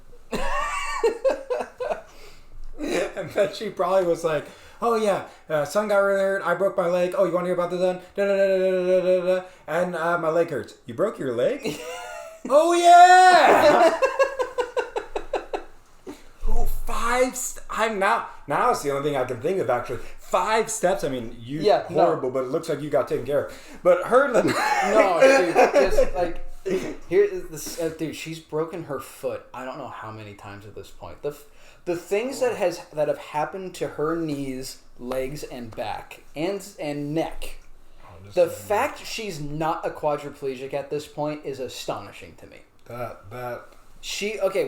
And then she probably was like, oh yeah, son got really hurt, I broke my leg, oh, you want to hear about this then? Da-da-da-da-da-da-da-da. And my leg hurts. You broke your leg? Oh yeah! Oh, 5 I'm now it's the only thing I can think of actually. 5 steps, I mean, horrible, but it looks like you got taken care of. But her... No, dude, just like... Here is this, dude. She's broken her foot. I don't know how many times at this point. The things that have happened to her knees, legs, and back, and neck. The fact she's not a quadriplegic at this point is astonishing to me.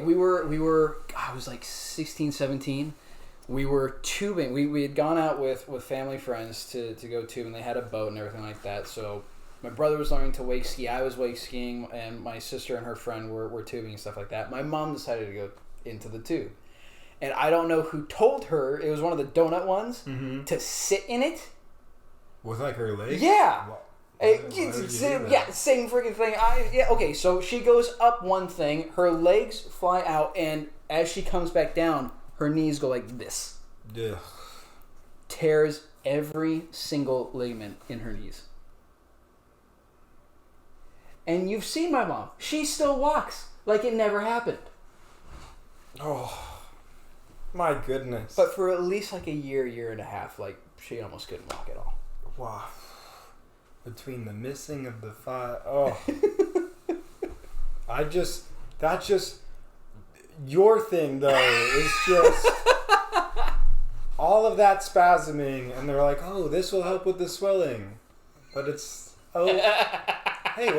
We were. I was like 16, 17. We were tubing. We had gone out with family friends to go tubing. They had a boat and everything like that. So. My brother was learning to wake ski, I was wake skiing, and my sister and her friend were tubing and stuff like that. My mom decided to go into the tube. And I don't know who told her, it was one of the donut ones, to sit in it. With like her legs? Yeah. Why Same freaking thing. Okay, so she goes up one thing, her legs fly out, and as she comes back down, her knees go like this. Yeah. Tears every single ligament in her knees. And you've seen my mom. She still walks like it never happened. Oh, my goodness. But for at least like a year and a half, like she almost couldn't walk at all. Wow. Between the missing of the 5... Oh. That's just... Your thing, though, is just... all of that spasming, and they're like, oh, this will help with the swelling. But it's... Oh... Hey,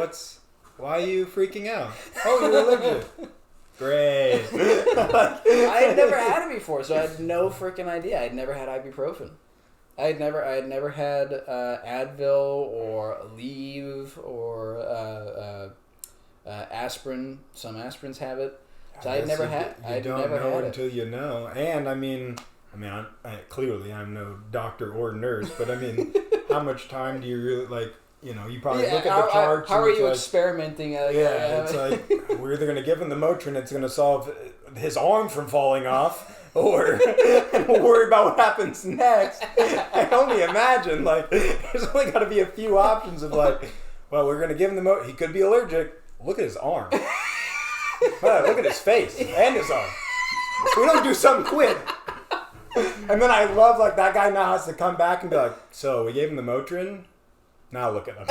why are you freaking out? Oh, you're allergic. Great. I had never had it before, so I had no freaking idea. I had never had ibuprofen. I had never had Advil or Aleve or aspirin. Some aspirins have it. So I had never had. You don't know until you know. And I mean, clearly I'm no doctor or nurse, but I mean, how much time do you really like? You know, you probably look at the charts. How are you experimenting? It's like, we're either going to give him the Motrin, it's going to solve his arm from falling off, or we'll worry about what happens next. I can only imagine, like, there's only got to be a few options of, like, well, we're going to give him the Motrin. He could be allergic. Look at his arm. Well, look at his face and his arm. We don't do something quick. And then I love, like, that guy now has to come back and be like, so we gave him the Motrin? Now look at him.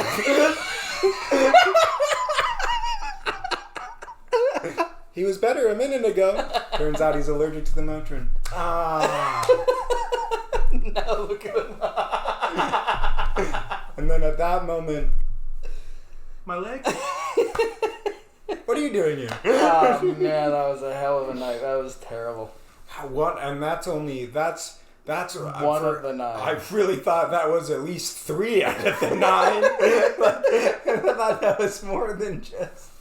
He was better a minute ago. Turns out he's allergic to the Motrin. Ah. Now look at him. And then at that moment, my leg. What are you doing here? Oh man, that was a hell of a night. That was terrible. What? And that's one of the 9. I really thought that was at least 3 out of the 9. Like, I thought that was more than just.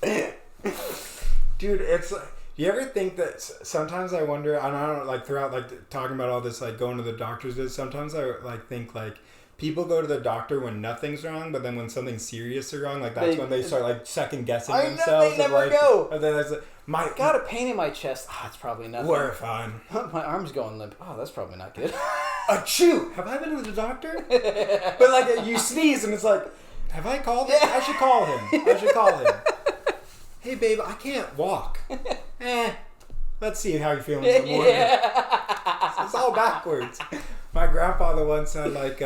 Dude, it's like, do you ever think that sometimes I wonder, and I don't like throughout like talking about all this like going to the doctors, sometimes I like think like people go to the doctor when nothing's wrong, but then when something's serious or wrong, like that's when they start like second guessing themselves. I know, they never go. And then it's like, got a pain in my chest. Ah, it's probably nothing. We're fine. My arm's going limp. Oh, that's probably not good. Achoo! Have I been to the doctor? But like you sneeze and it's like, have I called him? I should call him. Hey babe, I can't walk. Let's see how you're feeling in the morning. Yeah. It's all backwards. My grandfather once had like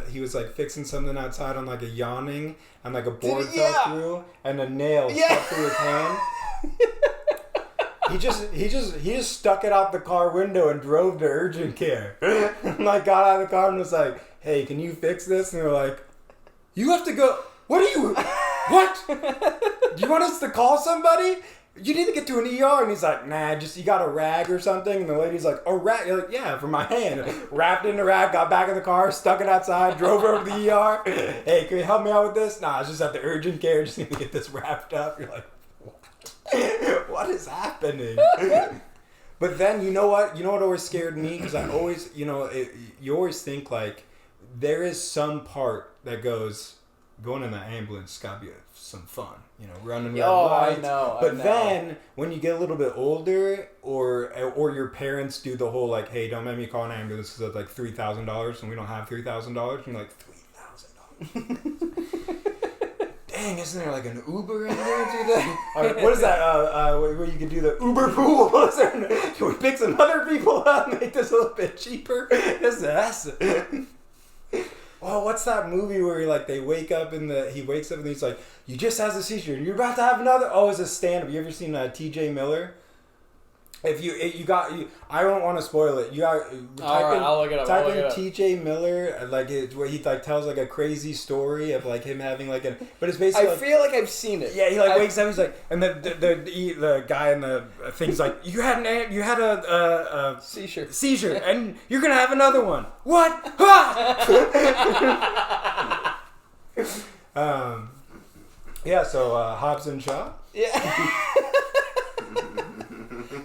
he was like fixing something outside on like a yawning and like a board fell through and a nail stuck through his hand. He just stuck it out the car window and drove to urgent care. And like got out of the car and was like, "Hey, can you fix this?" And they're like, "You have to go. What are you? What? Do you want us to call somebody? You need to get to an ER." And he's like, "Nah, just you got a rag or something." And the lady's like, "A rag?" You're like, "Yeah, for my hand." Wrapped in the rag, got back in the car, stuck it outside, drove over to the ER. "Hey, can you help me out with this?" "Nah, it's just at the urgent care. Just need to get this wrapped up." You're like, what? What is happening? But then you know what always scared me? Because I always, you always think like there is some part that goes, going in the ambulance gotta be some fun, running red lights. I know. But then when you get a little bit older, or your parents do the whole like, "Hey, don't make me call an ambulance because it's like $3,000 and we don't have $3,000." And you're like, $3,000. Dang, isn't there like an Uber in there to do that? What is that? Where you can do the Uber pool? What is there? Can we pick some other people up and make this a little bit cheaper? Oh, what's that movie where they wake up he wakes up and he's like, "You just has a seizure and you're about to have another." Oh, it's a stand-up. You ever seen T.J. Miller? I don't want to spoil it. You got. I'll look it up. Type in T.J. Miller, where he tells a crazy story of him having but it's basically. I feel like I've seen it. Yeah, he wakes up. He's like, and the guy in the thing's like, you had a seizure, and you're gonna have another one. What? Yeah. So Hobbs and Shaw. Yeah.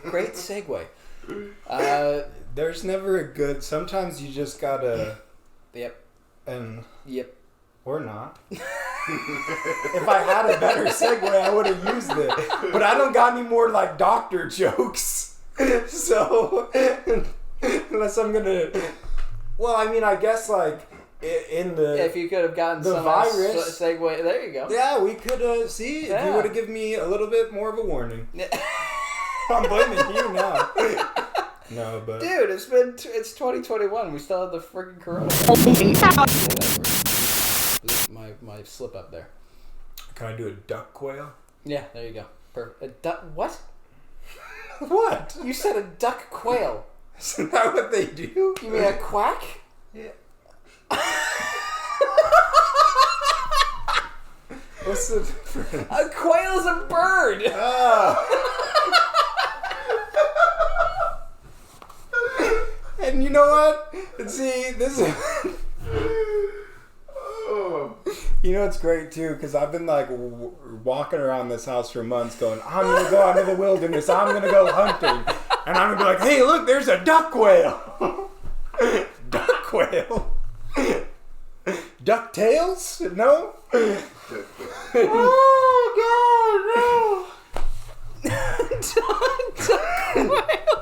Great segue. There's never a good. Sometimes you just gotta. Yep. And. Yep. Or not. If I had a better segue, I would have used it. But I don't got any more doctor jokes. So unless I'm gonna. Well, I mean, I guess in the. If you could have gotten the some virus segue, there you go. Yeah, we could see if you would have given me a little bit more of a warning. I'm blaming you now. No, but dude, it's 2021. We still have the freaking corona. My slip up there. Can I do a duck quail? Yeah, there you go. Perfect. A duck? What? What? You said a duck quail. Isn't that what they do? You mean a quack? Yeah. What's the difference? A quail is a bird. Oh. And you know what? See, this is... You know what's great, too? Because I've been, walking around this house for months going, I'm going to go out into the wilderness. I'm going to go hunting. And I'm going to be like, hey, look, there's a duck quail. Duck quail. DuckTales? No? Oh, God, no. Duck quail.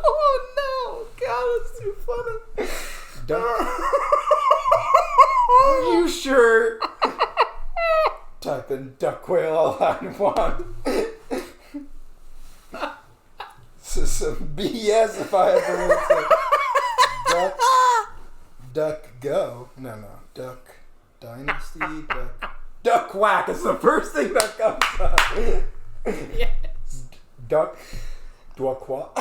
Oh, no. God, that's too funny. Are you sure? Type in duck quail all I want. This is some BS if I ever went to Duck Go. No. Duck Dynasty. Duck Quack is the first thing that comes up. Yes. Duck. Duck what?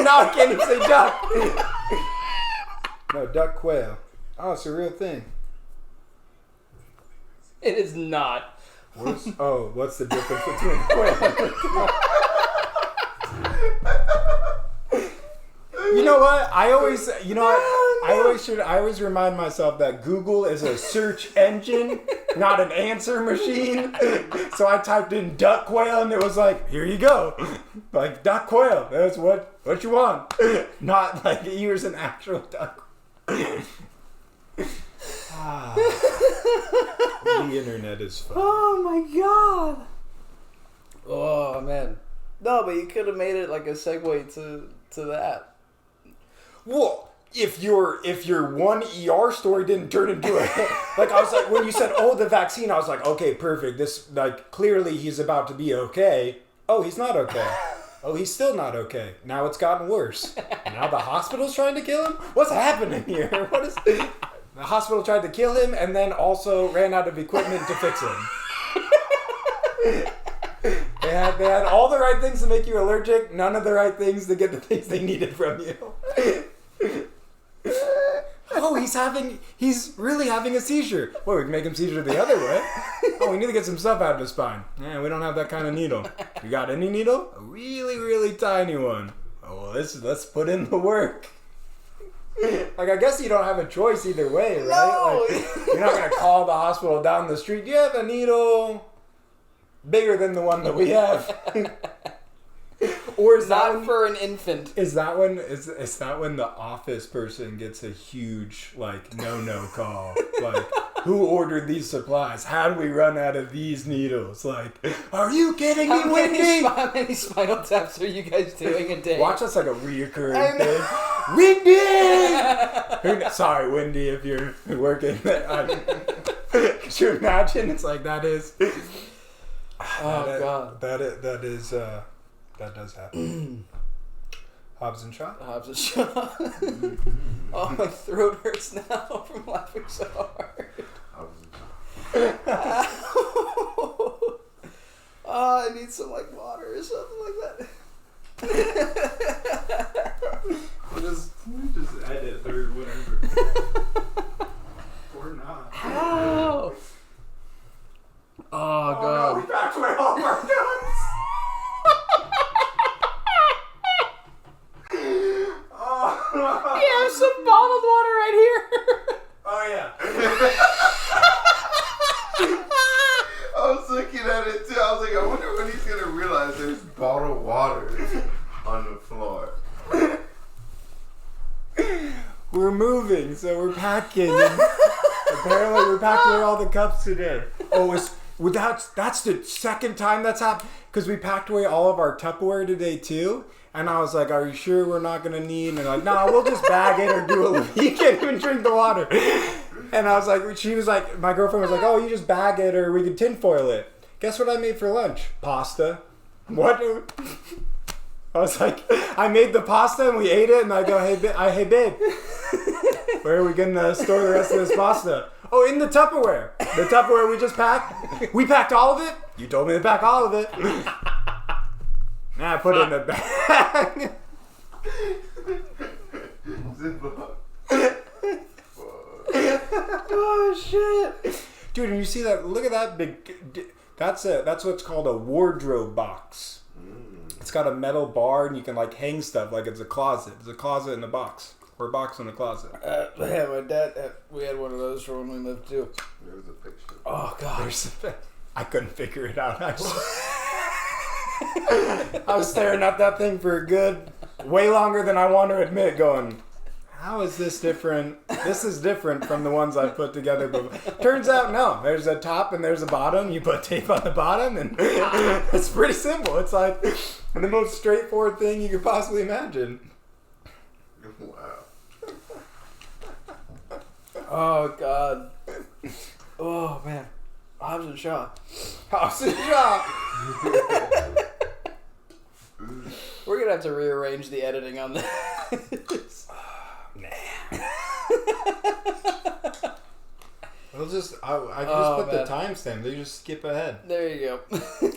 No, I can't even say duck. No, duck quail. Oh, it's a real thing. It is not. What's the difference between quail and duck? You know what? I always remind myself that Google is a search engine, not an answer machine. So I typed in duck quail and it was like, here you go. Like duck quail. That's what you want. Not like here's an actual duck. The internet is fun. Oh my god. Oh man. No, but you could have made it like a segue to that. Well, if your one ER story didn't turn into a like I was like when you said the vaccine, I was like, okay, perfect. This like clearly he's about to be okay. Oh, he's not okay. Oh, he's still not okay. Now it's gotten worse. Now the hospital's trying to kill him? What's happening here? What is the hospital tried to kill him and then also ran out of equipment to fix him. They had all the right things to make you allergic, none of the right things to get the things they needed from you. Oh, he's really having a seizure. Well, we can make him seizure the other way. Oh, we need to get some stuff out of his spine. Yeah, we don't have that kind of needle. You got any needle? A really, really tiny one. Oh, well, let's put in the work. Like, I guess you don't have a choice either way, right? No. Like, you're not going to call the hospital down the street. Do you have a needle bigger than the one that we have? Or is not for an infant? Is that when the office person gets a huge no call? Like, who ordered these supplies? How do we run out of these needles? Like, are you kidding me, Wendy? How many spinal taps are you guys doing a day? Watch that's like a reoccurring thing. Wendy! Sorry, Wendy, if you're working. Could you imagine? It's like that is. Oh God. That does happen. Hobbs and Shaw? Hobbs and Shaw. Oh, my throat hurts now from laughing so hard. Hobbs and Shaw. Oh, I need some water or something like that. We just edit or whatever. Or not. How? Oh God. No, we backed away all of our guns. You have some bottled water right here. Oh yeah. I was looking at it too. I was like, I wonder when he's gonna realize there's bottled water on the floor. We're moving, so we're packing. And apparently, we packed away all the cups today. That's the second time that's happened. Because we packed away all of our Tupperware today too. And I was like, are you sure we're not going to need? And they're like, no, we'll just bag it or do it. You can't even drink the water. And I was like, she was like, my girlfriend was like, oh, you just bag it or we could tinfoil it. Guess what I made for lunch? Pasta. What? I was like, I made the pasta and we ate it. And I go, hey babe, where are we going to store the rest of this pasta? Oh, in the Tupperware. The Tupperware we just packed. We packed all of it. You told me to pack all of it. Nah, I put it in the bag. Oh shit, dude! And you see that? Look at that big. That's what's called a wardrobe box. It's got a metal bar, and you can hang stuff like it's a closet. It's a closet in a box, or a box in a closet. Yeah, my dad. We had one of those for when we lived too. There's a picture. Oh God, I couldn't figure it out. Actually. I was staring at that thing for a good, way longer than I want to admit, going, how is this different? This is different from the ones I've put together before. Turns out, no. There's a top and there's a bottom. You put tape on the bottom and it's pretty simple. It's like the most straightforward thing you could possibly imagine. Wow. Oh God. Oh man. Hobbs and Shaw. Hobbs and Shaw. We're gonna have to rearrange the editing on this. Nah. I'll just I can Oh, just put the timestamp. They just skip ahead. There you go.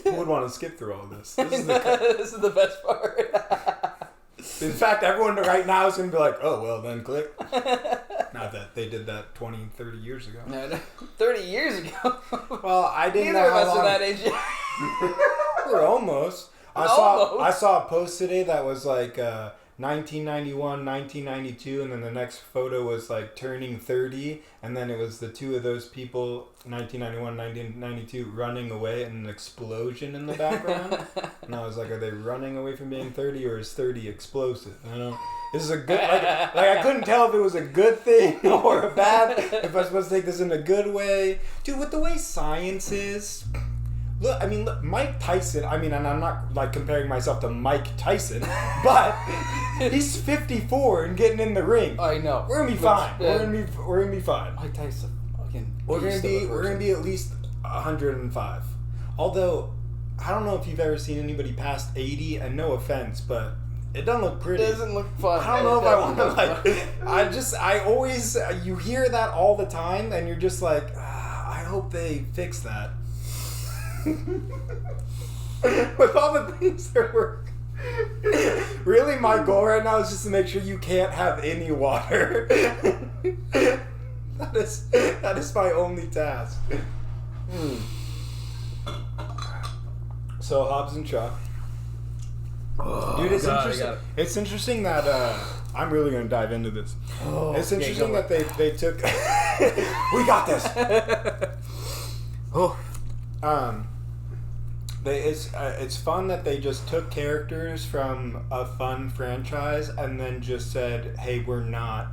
Who would want to skip through all this? This is the best part. In fact, everyone right now is going to be like, oh, well, then click. Not that they did that 20, 30 years ago. No, 30 years ago. Well, I didn't Neither know of how us long. are that age yet. We're almost. I saw a post today that was like 1991, 1992, and then the next photo was like turning 30, and then it was the two of those people, 1991, 1992, running away and an explosion in the background. And I was like, are they running away from being 30, or is 30 explosive? I don't know. This is a good, like I couldn't tell if it was a good thing or a bad, if I was supposed to take this in a good way. Dude, with the way science is... Look, Mike Tyson, and I'm not, like, comparing myself to Mike Tyson, but he's 54 and getting in the ring. I know. We're gonna be fine. We're gonna be fine. Mike Tyson fucking... We're gonna be at least 105. Although, I don't know if you've ever seen anybody past 80, and no offense, but it doesn't look pretty. It doesn't look fun. I don't know if I want to, I always, you hear that all the time, and you're just like, I hope they fix that. With all the things that work. Really, my goal right now is just to make sure you can't have any water. That is my only task. So Hobbs and Shaw. Dude, it's interesting. It's interesting that I'm really gonna dive into this. It's interesting that they took. We got this. It's fun that they just took characters from a fun franchise and then just said, "Hey, we're not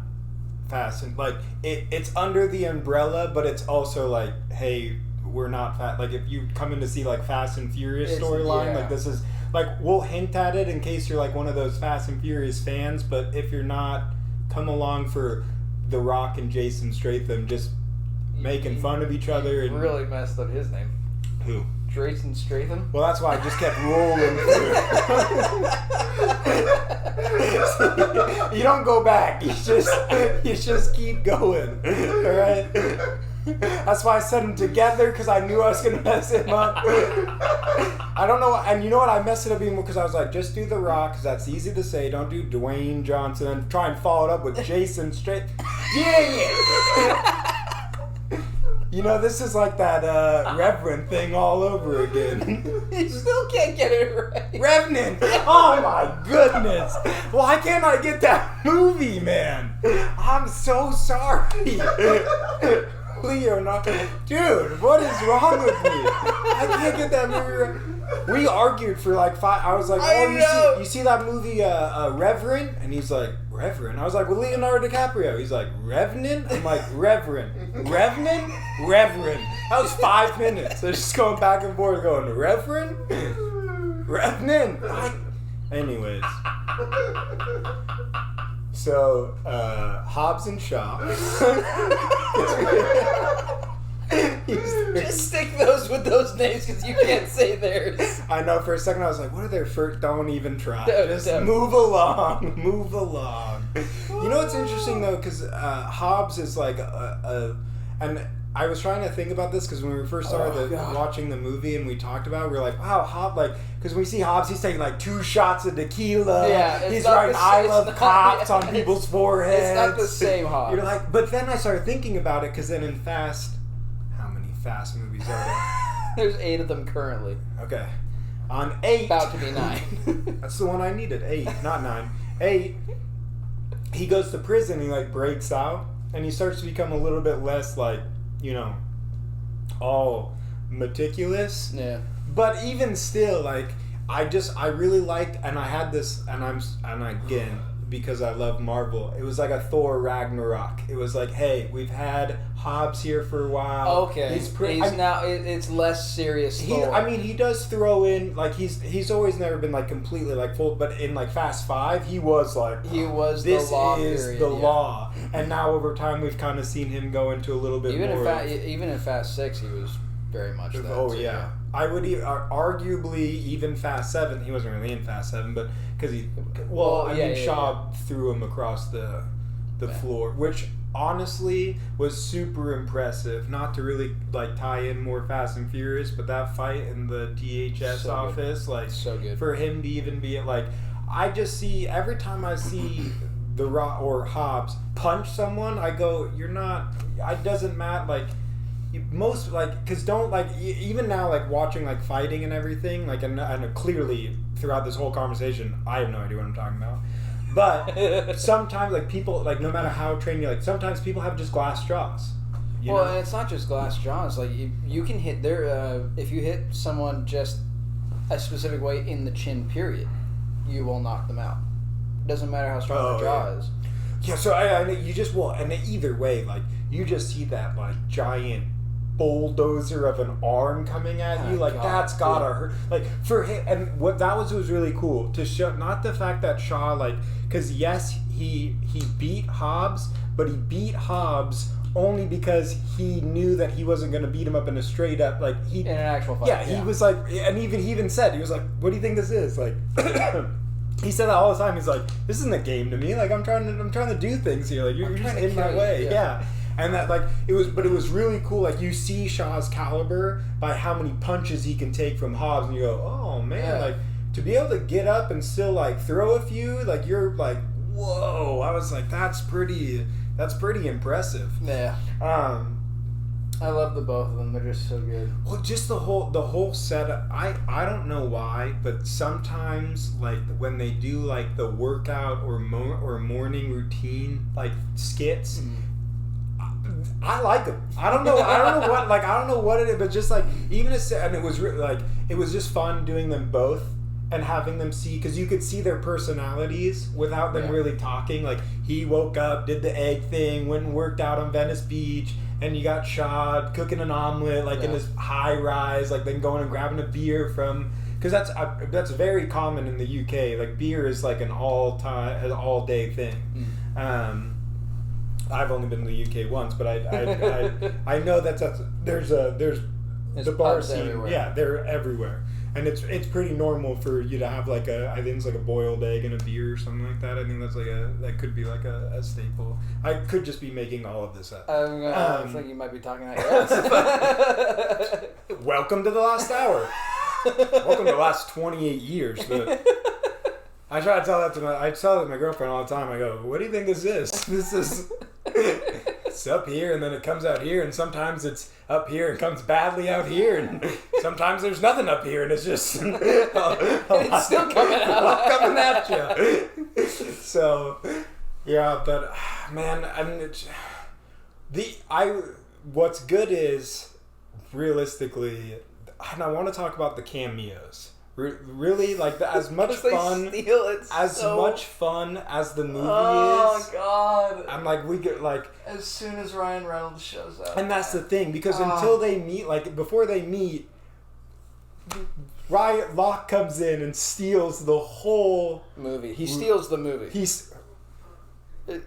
Fast and like it's under the umbrella, but it's also like, hey, we're not fast." Like if you come in to see like Fast and Furious storyline, like this is like we'll hint at it in case you're like one of those Fast and Furious fans, but if you're not, come along for The Rock and Jason Statham just making fun of each other and really messed up his name. Who? Jason Statham? Well, that's why I just kept rolling through. You don't go back. You just keep going. All right? That's why I said them together, because I knew I was going to mess him up. I don't know. And you know what? I messed it up even because I was like, just do The Rock, because that's easy to say. Don't do Dwayne Johnson and try and follow it up with Jason Statham. Dang it! You know, this is like that Reverend thing all over again. You still can't get it right. Revenant! Oh my goodness! Why can't I get that movie, man? I'm so sorry. Leonardo. Dude, what is wrong with me? I can't get that movie right. We argued for like 5. I was like, "Oh, you see that movie, Reverend?" And he's like, "Reverend." I was like, "Well, Leonardo DiCaprio." He's like, "Revenant?" I'm like, "Reverend, Revenant, Reverend." That was 5 minutes. They're just going back and forth, going, "Reverend, Revenant." Anyways, so Hobbs and Shaw. Just stick those with those names because you can't say theirs. I know, for a second I was like, what are their first? Don't even try. Just Don't. move along. Move along. You know what's interesting though, because Hobbs is like and I was trying to think about this because when we first started watching the movie and we talked about it, we were like, wow, Hobbs, like, because when we see Hobbs, he's taking like 2 shots of tequila. Yeah, he's writing "I love cops" on people's foreheads. It's not the same Hobbs. You're like, but then I started thinking about it because then in Fast, how many Fast movies are there? There's 8 of them currently. Okay. On 8. About to be 9. That's the one I needed. 8, not 9. 8. He goes to prison. He like breaks out, and he starts to become a little bit less like, you know, all meticulous. Yeah. But even still, like I really liked, and I had this, and again, because I love Marvel, it was like a Thor Ragnarok. It was like, hey, we've had Hobbs here for a while. Okay. It's less serious. Thor. He does throw in, like, he's always never been like completely like full, but in like Fast 5, he was like, this is the law. And now over time, we've kind of seen him go into a little bit more. Even in Fast 6, he was very much that. Oh too, yeah. I would arguably even Fast 7. He wasn't really in Fast 7, but because Shaw threw him across the floor, which honestly was super impressive. Not to really like tie in more Fast and Furious, but that fight in the DHS office, like so good for him to even be like, I just see every time I see The Rock or Hobbs punch someone, I go, you're not. It doesn't matter. Like most like because don't like even now like watching like fighting and everything like and clearly throughout this whole conversation I have no idea what I'm talking about. But sometimes, like, people, like, no matter how trained you're, like, sometimes people have just glass jaws. Well, and it's not just glass jaws. Like, you can hit if you hit someone just a specific way in the chin, period, you will knock them out. It doesn't matter how strong the jaw is. Yeah, so I you just, well, and either way, like, you just see that, like, giant bulldozer of an arm coming at you, like, that's gotta hurt. Like, for him, and what that was really cool, to show, not the fact that Shaw, like, because yes, he beat Hobbs, but he beat Hobbs only because he knew that he wasn't going to beat him up in a straight up, like, in an actual fight. Yeah, he was like, and he even said, he was like, what do you think this is? Like, he said that all the time. He's like, this isn't a game to me. Like, I'm trying to do things here. Like, you're just in my way. Yeah. And that, like, it was really cool. Like, you see Shaw's caliber by how many punches he can take from Hobbs, and you go, oh man, like, to be able to get up and still, like, throw a few, like, you're like, whoa. I was like, that's pretty impressive. Yeah. I love the both of them. They're just so good. Well, just the whole setup. I don't know why, but sometimes, like, when they do, like, the workout or morning routine, like, skits. I like them. I don't know what it is, but just like even and it was like it was just fun doing them both and having them see, because you could see their personalities without them really talking. Like, he woke up, did the egg thing, went and worked out on Venice Beach, and you got Shaw cooking an omelet like in his high rise, like then going and grabbing a beer from, because that's very common in the UK. Like, beer is like an all day thing. I've only been to the UK once, but I know there's the bar scene. Everywhere. Yeah, they're everywhere, and it's pretty normal for you to have like I think it's like a boiled egg and a beer or something like that. I think that's like that could be like a staple. I could just be making all of this up. I think you might be talking out your ass. Welcome to the last hour. Welcome to the last 28 years. But I try to tell that to my girlfriend all the time. I go, what do you think this is? This is, it's up here and then it comes out here, and sometimes it's up here and comes badly out here, and sometimes there's nothing up here and it's just it's still coming out, coming at you. So, yeah, but man, I mean, what's good is realistically, and I want to talk about the cameos. Really, like, as much fun much fun as the movie is. Oh God! I'm like, we get like as soon as Ryan Reynolds shows up, and that's the thing, because until they meet, like before they meet, Locke comes in and steals the whole movie. He steals the movie.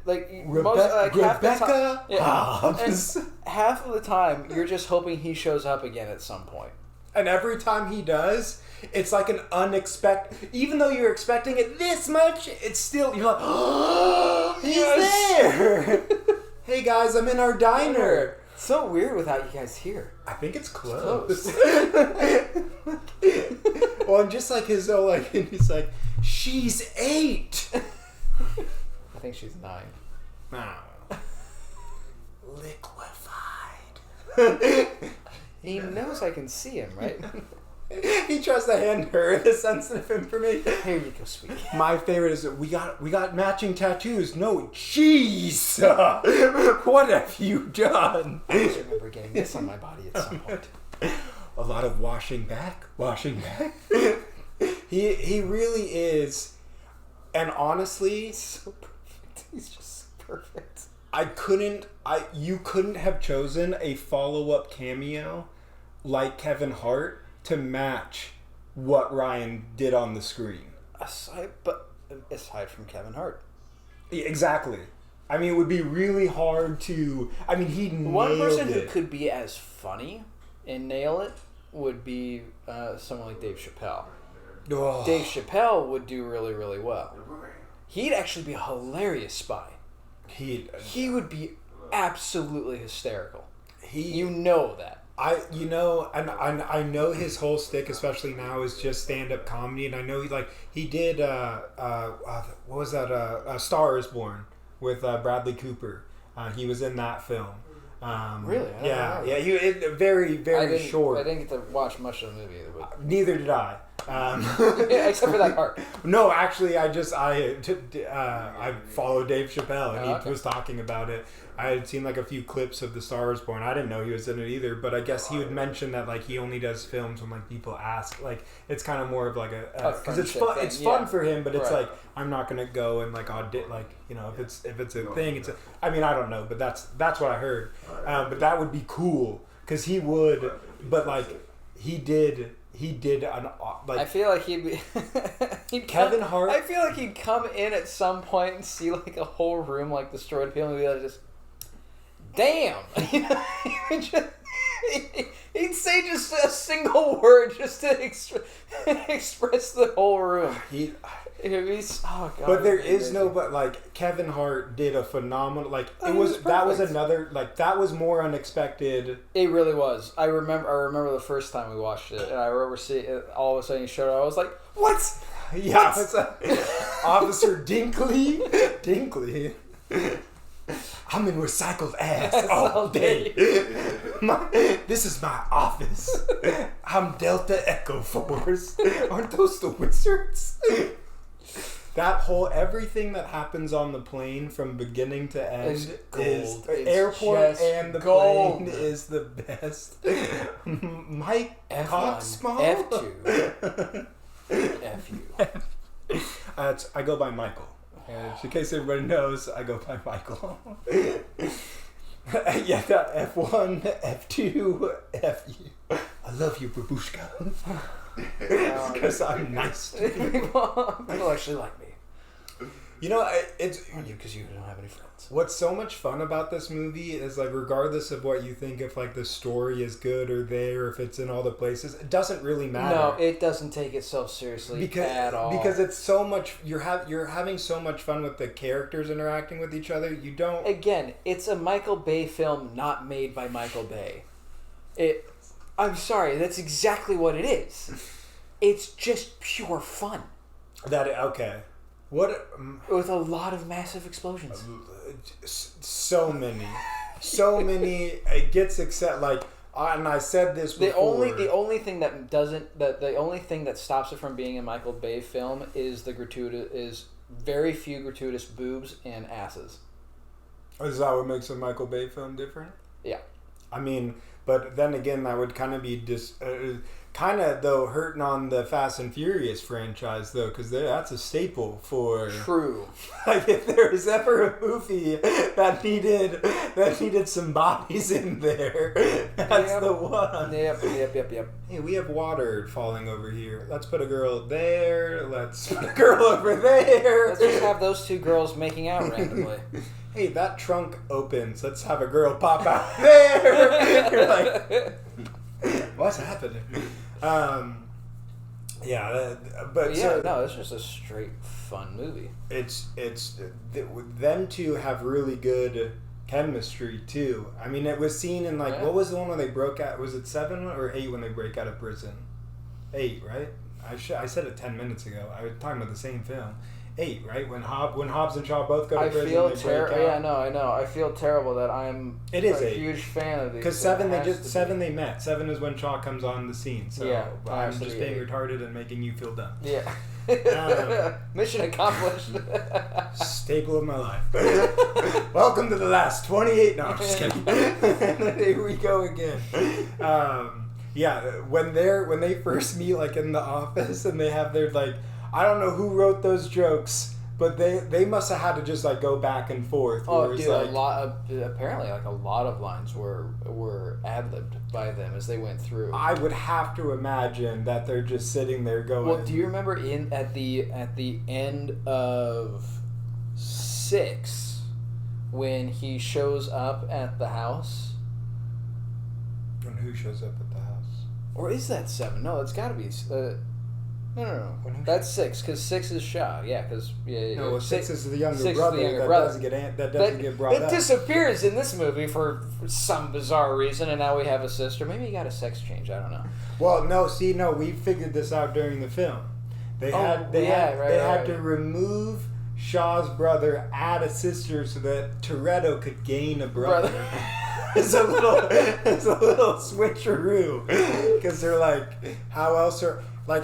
Rebecca Hobbs. Half of the time, you're just hoping he shows up again at some point. And every time he does, it's like an unexpected. Even though you're expecting it this much, it's still, you're like, oh, he's there. Hey guys, I'm in our diner. It's so weird without you guys here. I think it's close. Well, and just like his whole, like, and he's like, she's 8. I think she's 9. No. Liquefied. He knows I can see him, right? He tries to hand her the sensitive information. Here you go, sweetie. My favorite is that we got matching tattoos. No, jeez. What have you done? I just remember getting this on my body at some point. A lot of washing back. He really is, and honestly, so perfect. He's just perfect. You couldn't have chosen a follow-up cameo like Kevin Hart to match what Ryan did on the screen. Aside from Kevin Hart. Exactly. I mean, it would be really hard to... I mean, he nailed it. One person who could be as funny and nail it would be someone like Dave Chappelle. Oh. Dave Chappelle would do really, really well. He'd actually be a hilarious spy. He would be absolutely hysterical. You know that. I know his whole stick, especially now, is just stand-up comedy, and I know he did what was that? A Star Is Born with Bradley Cooper. He was in that film. Really? Yeah. Very short. I didn't get to watch much of the movie either. But... Neither did I. Except for that part. No, actually, I followed Dave Chappelle, and he was talking about it. I had seen a few clips of The Star Is Born. I didn't know he was in it either, but I guess he would mention that he only does films when people ask. It's kind of more of because it's fun. It's fun for him, but it's I'm not gonna go and audit if it's a thing. It's I don't know, but that's what I heard. But that would be cool because he would. But he did an I feel like he'd Kevin Hart. I feel like he'd come in at some point and see a whole room destroyed people and be just damn. He'd say just a single word just to express the whole room. Oh god. But there is no Kevin Hart did a phenomenal that was more unexpected. It really was. I remember the first time we watched it, and I remember seeing it, all of a sudden he showed up. I was like, "What?" Yeah, it's Officer Dinkley. I'm in recycled ass all day. This is my office. I'm Delta Echo Force. Aren't those the wizards? That whole everything that happens on the plane from beginning to end is airport and the plane is the best. Mike F2. F you. I go by Michael. In case everybody knows, I go by Michael. Yeah, that F1, F2, FU. I love you, babushka. Because I'm nice to people. People actually like me. It's because you don't have any friends. What's so much fun about this movie is regardless of what you think, if the story is good or there, if it's in all the places, it doesn't really matter. No, it doesn't take itself seriously at all. Because it's so much. You're having so much fun with the characters interacting with each other. You don't. Again, it's a Michael Bay film, not made by Michael Bay. I'm sorry, that's exactly what it is. It's just pure fun. Okay. What? With a lot of massive explosions. So many. It gets and I said this before. The only thing that stops it from being a Michael Bay film is very few gratuitous boobs and asses. Is that what makes a Michael Bay film different? Yeah. But then again, that would kind of be kind of though hurting on the Fast and Furious franchise though, because that's a staple for. True. If there was ever a movie that needed some bodies in there, that's the one. Yep. Hey, we have water falling over here. Let's put a girl there. Let's put a girl over there. Let's just have those two girls making out randomly. Hey, that trunk opens. Let's have a girl pop out there. You're like, what's happening? It's just a straight fun movie. It's them two have really good chemistry too. It was seen in what was the one when they broke out? Was it 7 or 8 when they break out of prison? 8, right? I said it 10 minutes ago. I was talking about the same film. 8, right? When Hobbs and Shaw both go to prison, they break out. Yeah, I know. I feel terrible that I'm a 8. Huge fan of these. Because 7 they met. 7 is when Shaw comes on the scene. So yeah, I'm just being retarded and making you feel dumb. Yeah. Mission accomplished. Staple of my life. Welcome to the last 28. No, I'm just kidding. Here we go again. When they first meet in the office and they have their I don't know who wrote those jokes, but they must have had to just go back and forth. Oh, dude, apparently a lot of lines were ad-libbed by them as they went through. I would have to imagine that they're just sitting there going. Well, do you remember at the end of 6 when he shows up at the house? And who shows up at the house? Or is that 7? No, it's got to be. No. That's 6, because 6 is Shaw. Yeah, because No, well, 6 is the younger 6 brother is the younger that brother. doesn't get brought it up. It disappears in this movie for some bizarre reason, and now we have a sister. Maybe he got a sex change. I don't know. Well, no, we figured this out during the film. They had to remove Shaw's brother, add a sister, so that Toretto could gain a brother. It's a little switcheroo, because they're like, how else are I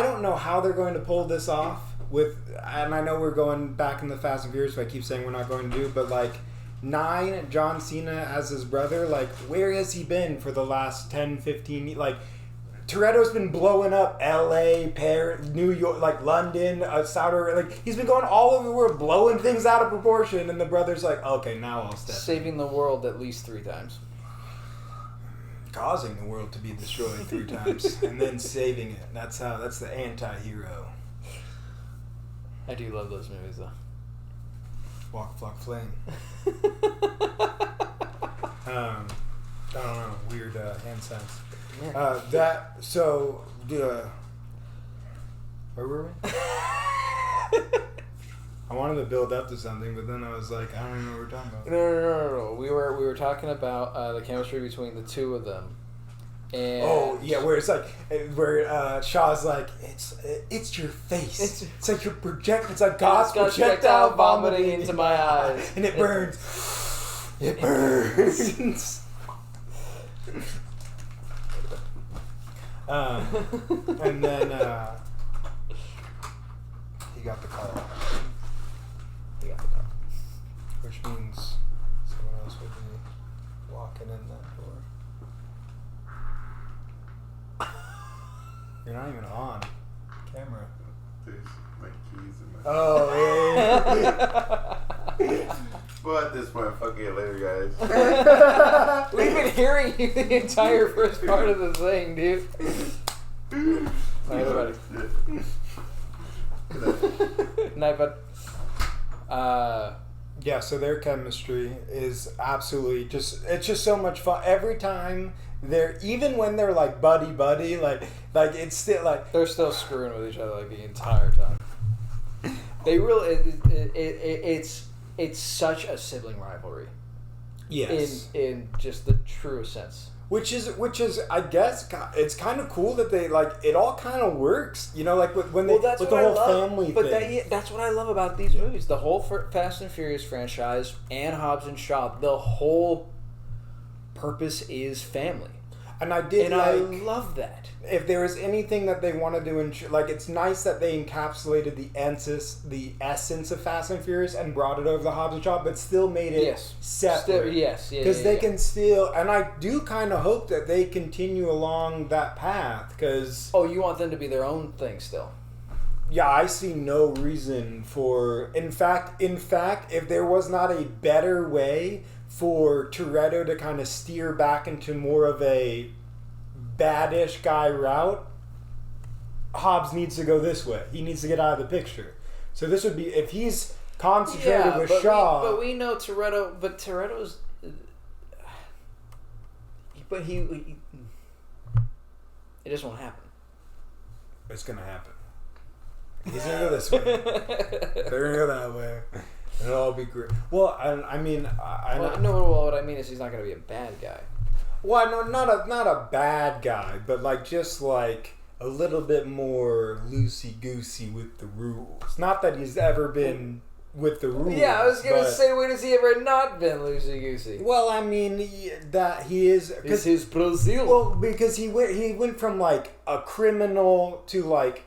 don't know how they're going to pull this off with, and I know we're going back in the Fast and Furious, so I keep saying we're not going to do, but like 9, John Cena as his brother, like where has he been for the last 10, 15, like Toretto's been blowing up L.A., Paris, New York, like London, Saudi Arabia. Like, he's been going all over the world, blowing things out of proportion, and the brother's like, okay, now I'll step Saving the world at least 3 times. Causing the world to be destroyed 3 times, and then saving it. That's the anti-hero. I do love those movies, though. Walk, flock, flame. I don't know, weird hand signs. Yeah. Where were we? I wanted to build up to something, but then I was like, I don't even know what we're talking about. No. We were talking about the chemistry between the two of them. And where it's like, where Shaw's like, it's your face. It's like your it's like God's projectile vomiting into my eyes, and it burns. It burns. And then he got the call. Which means someone else would be walking in that door. You're not even on camera. There's my keys in my... Oh, yeah. Well, at this point, fuck it later, guys. We've been hearing you the entire first part of the thing, dude. Night, everybody. Night, bud. Yeah, so their chemistry is absolutely it's just so much fun. Every time even when they're like buddy, like it's still like... They're still screwing with each other like the entire time. They really, it's such a sibling rivalry. Yes. In just the truest sense. Which is, I guess, it's kind of cool that they, like, it all kind of works, you know, like, when they, with the whole family thing. But that's what I love about these movies. The whole Fast and Furious franchise and Hobbs and Shaw, the whole purpose is family. And I love that. If there is anything that they want to do, like, it's nice that they encapsulated the essence of Fast and Furious and brought it over the Hobbs and Shaw, but still made it separate. Because they can still, and I do kind of hope that they continue along that path, because... Oh, you want them to be their own thing still? Yeah, I see no reason for... In fact, if there was not a better way for Toretto to kind of steer back into more of a baddish guy route, Hobbs needs to go this way. He needs to get out of the picture. So this would be, if he's concentrated with Shaw... But we know Toretto... But Toretto's... But he... It just won't happen. It's going to happen. He's going to go this way. They're going to go that way. It'll all be great. Well, I mean... what I mean is he's not going to be a bad guy. Well, no, not a bad guy, but like just like a little bit more loosey-goosey with the rules. Not that he's ever been with the rules. Yeah, I was going to say, when has he ever not been loosey-goosey? Well, I mean, that he is... It's his Brazil. Well, because he went from like a criminal to like...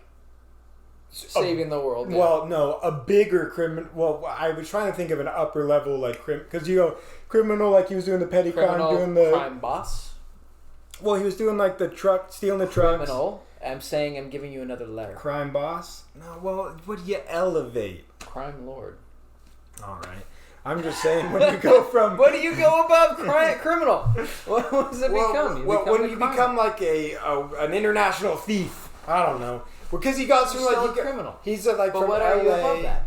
Saving the world. Yeah. Well, no, a bigger criminal. Well, I was trying to think of an upper level like because you go criminal, like he was doing the petty crime, doing the crime boss. Well, he was doing like the truck, stealing the trucks. Criminal. I'm saying I'm giving you another letter. Crime boss. No, well, what do you elevate? Crime lord. All right. I'm just saying when you go from... What do you go above criminal? What does it become? When you become like an international thief. I don't know. Because he got through like a criminal. He's like from what LA. Are you above that?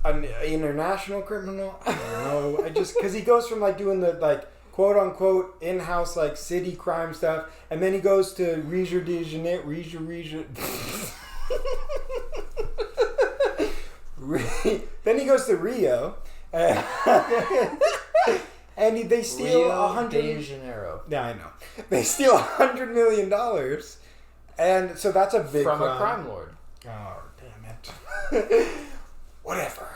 An international criminal? I don't know. Because he goes from like doing the like quote unquote in-house like city crime stuff, and then he goes to Rio de Janeiro. Then he goes to Rio, and they steal Rio de Janeiro. Yeah, I know. They steal $100 million, and so that's a big from crime. a crime lord. Oh, damn it. Whatever.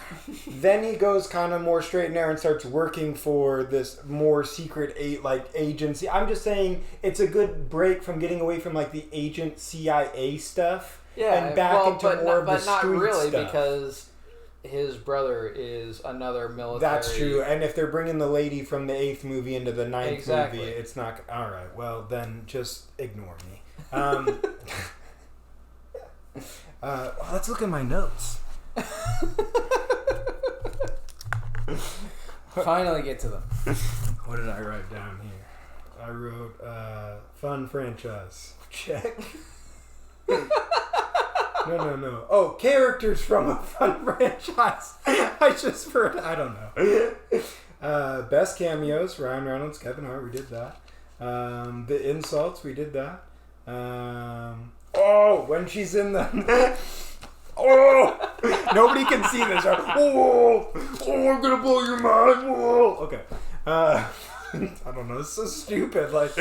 Then he goes kind of more straight and narrow and starts working for this more secret agency. I'm just saying it's a good break from getting away from like the agent CIA stuff and back into more of the street stuff. But not really, because his brother is another military. That's true. And if they're bringing the lady from the 8th movie into the 9th movie, it's not... All right, well, then just ignore me. Let's look at my notes. Finally get to them. What did I write down here? I wrote fun franchise. Check. No. Oh, characters from a fun franchise. I don't know. Best cameos, Ryan Reynolds, Kevin Hart, we did that. The insults, we did that. When she's in the... Nobody can see this. I'm gonna blow your mind. Okay. I don't know. It's so stupid. Like,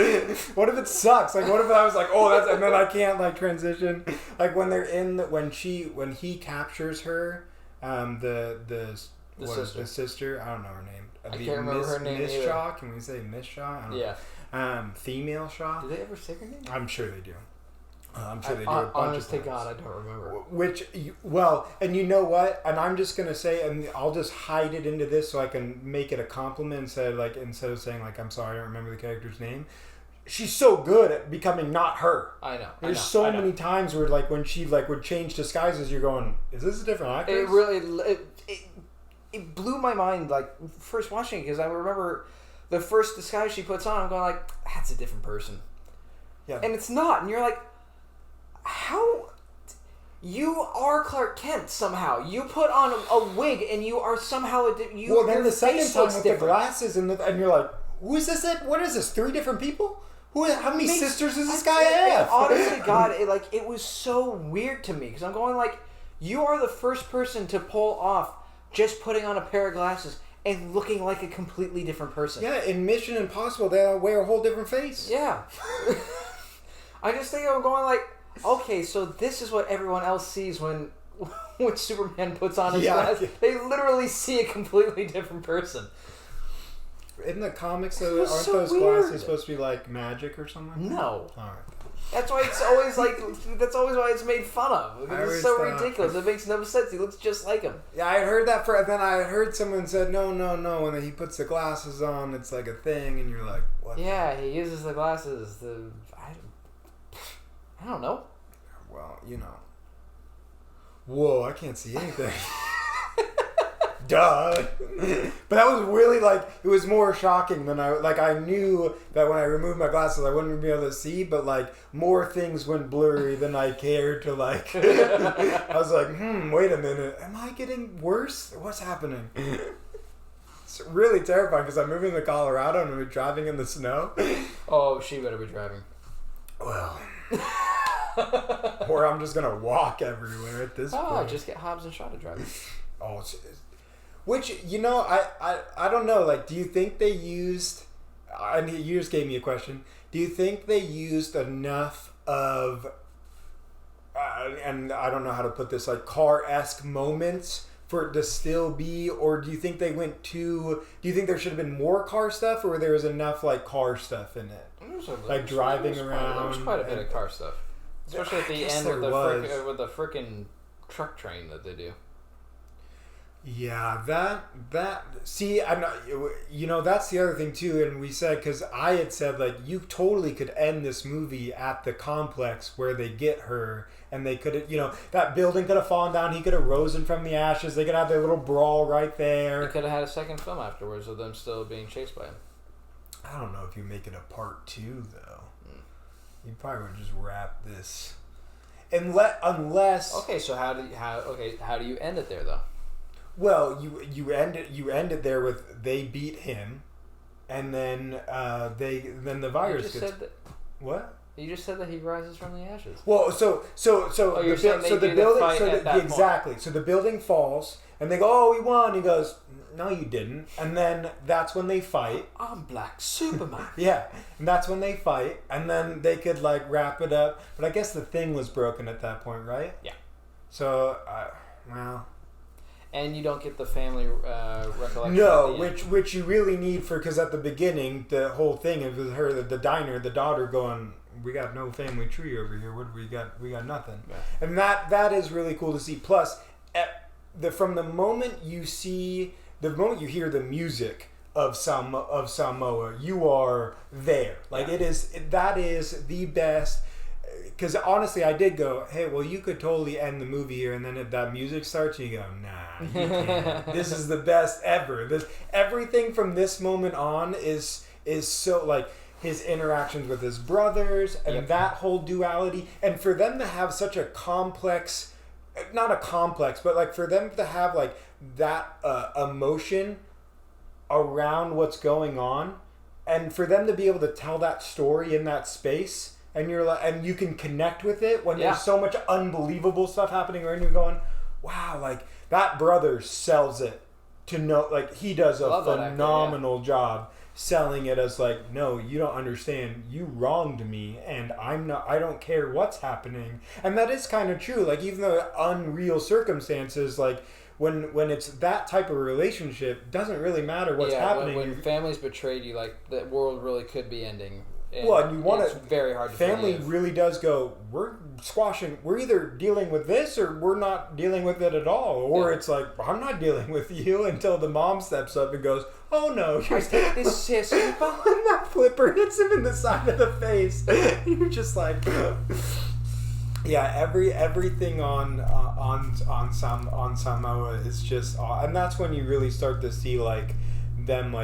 what if it sucks? Like, what if I was like, that's, and then I can't like transition. Like when they're when he captures her, the sister. I don't know her name. I can't remember her name. Miss Shaw. Can we say Miss Shaw? I don't know. Female Shaw. Do they ever say her name? I'm sure they do. I'm sure they do a bunch of times. Honest to God, I don't remember. And you know what? And I'm just going to say, and I'll just hide it into this so I can make it a compliment instead of saying, like, I'm sorry, I don't remember the character's name. She's so good at becoming not her. I know. There's so many times where, like, when she, like, would change disguises, you're going, is this a different actress? It really... It blew my mind, like, first watching it, because I remember the first disguise she puts on, I'm going, like, that's a different person. Yeah. And it's not. And you're like... How? You are Clark Kent somehow. You put on a wig and you are somehow then the second time with the glasses and you're like, who is this? What is this? 3 different people? How many sisters does this guy have? Honestly, God, it was so weird to me because I'm going like, you are the first person to pull off just putting on a pair of glasses and looking like a completely different person. Yeah, in Mission Impossible, they all wear a whole different face. Yeah. I just think I'm going like, okay, so this is what everyone else sees when Superman puts on his glasses. Yeah. They literally see a completely different person. In the comics, though, aren't those glasses supposed to be like magic or something? No. All right. That's why it's always like. That's always why it's made fun of. Because it's so ridiculous. It makes no sense. He looks just like him. Yeah, I heard that. Then I heard someone said no, and then he puts the glasses on. It's like a thing, and you're like, what? Yeah, he uses the glasses. I don't know. Well, Whoa, I can't see anything. Duh. But that was really it was more shocking than I knew that when I removed my glasses I wouldn't be able to see, but more things went blurry than I cared to I was like, wait a minute. Am I getting worse? What's happening? It's really terrifying because I'm moving to Colorado and we're driving in the snow. Oh, she better be driving. Well... Or I'm just gonna walk everywhere at this point. Just get Hobbs and Shaw to drive. Which I don't know. Do you think they used? And you just gave me a question. Do you think they used enough of? And I don't know how to put this. Car-esque moments for it to still be, or do you think they went too? Do you think there should have been more car stuff, or there was enough car stuff in it? Driving around. There's quite a bit of car stuff. Especially at the end with the frickin' truck train that they do. Yeah, that. See, I'm not. That's the other thing too. And we said because I had said you totally could end this movie at the complex where they get her, and they could have, that building could have fallen down. He could have risen from the ashes. They could have their little brawl right there. They could have had a second film afterwards of them still being chased by him. I don't know if you make it a part 2 though. You probably would just wrap this, unless. Okay, so how do you end it there though? Well, you end it there with they beat him, and then the virus gets... What? You just said that he rises from the ashes. Well, so the building, exactly. Point. So the building falls, and they go, "Oh, we won." He goes, "No, you didn't." And then that's when they fight. I'm Black Superman. Yeah, and that's when they fight, and then they could like wrap it up. But I guess the thing was broken at that point, right? Yeah. So, well. And you don't get the family recollection. No, which you really need because at the beginning the whole thing it was her the diner, the daughter going, "We got no family tree over here. What do we got? We got nothing." Yeah. And that is really cool to see. Plus, from the moment you hear the music of Samoa, you are there. Like that is the best. Because honestly, I did go, hey, well, you could totally end the movie here, and then if that music starts, you go, nah, you can't. This is the best ever. Everything from this moment on is so, like, his interactions with his brothers, and that whole duality, and for them to have such a complex, not a complex, but, like, for them to have, like, that emotion around what's going on, and for them to be able to tell that story in that space... And you're like, and you can connect with it when there's so much unbelievable stuff happening, and you're going, "Wow, like that brother sells it to know." Like he does a phenomenal job selling it as like, "No, you don't understand. You wronged me, and I don't care what's happening." And that is kind of true. Like even though unreal circumstances, like when it's that type of relationship, doesn't really matter what's happening. When family's betrayed you, like the world really could be ending. And well, and you want it's very hard to family forgive. really does go, we're either dealing with this or we're not dealing with it at all. Or it's like, I'm not dealing with you until the mom steps up and goes, "Oh no, you're this sissy." And that flipper hits him in the side of the face. You're just like everything on Samoa is just, and that's when you really start to see like them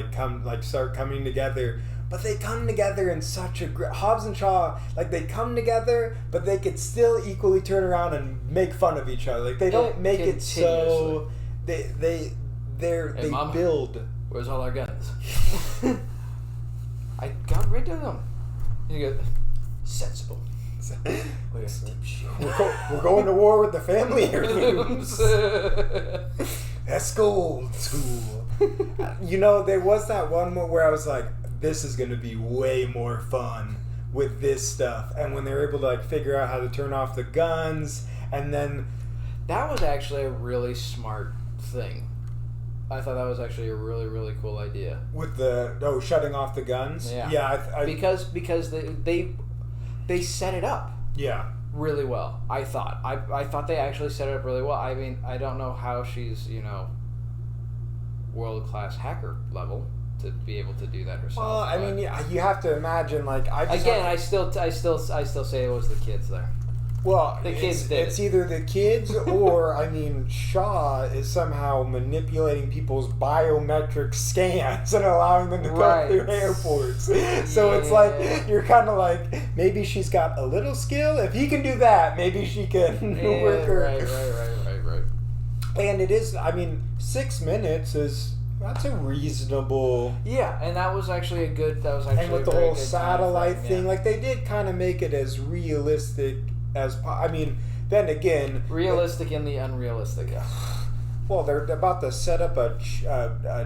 start coming together. But they come together in such a great... Hobbs and Shaw, like, they come together, but they could still equally turn around and make fun of each other. Like, they don't make it so... They Mama, build... Where's all our guns? I got rid of them. And you go, sensible. We're going to war with the family heirlooms. That's school. You know, there was that one where I was like, this is going to be way more fun with this stuff. And when they were able to like figure out how to turn off the guns, and then... That was actually a really smart thing. I thought that was actually a really, really cool idea. With the... shutting off the guns? Yeah. Yeah. Because they set it up. Yeah. Really well, I thought. I thought they actually set it up really well. I mean, I don't know how she's, world-class hacker level to be able to do that herself. Well, I mean, you have to imagine, like... I still say it was the kids there. Well, the kids did it's either the kids or, I mean, Shaw is somehow manipulating people's biometric scans and allowing them to go through airports. So it's like, you're kind of like, maybe she's got a little skill. If he can do that, maybe she can work her. Right. And it is, I mean, 6 minutes is... That's a reasonable... Yeah, and that was actually and with the whole satellite thing, like, they did kind of make it as realistic as... I mean, then again... Realistic in the unrealistic. Well, they're about to set up a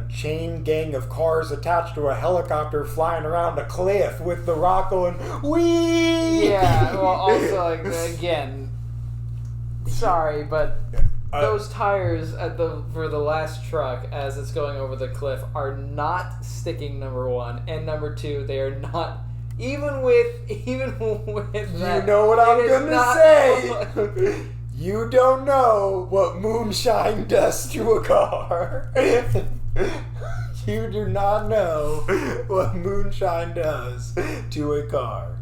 chain gang of cars attached to a helicopter flying around a cliff with the rock going, whee! Yeah, well, also, like, again... Sorry, but... Those tires for the last truck as it's going over the cliff are not sticking, number one, and number two, they are not even with that. You know what I'm gonna say. You don't know what moonshine does to a car. You do not know what moonshine does to a car.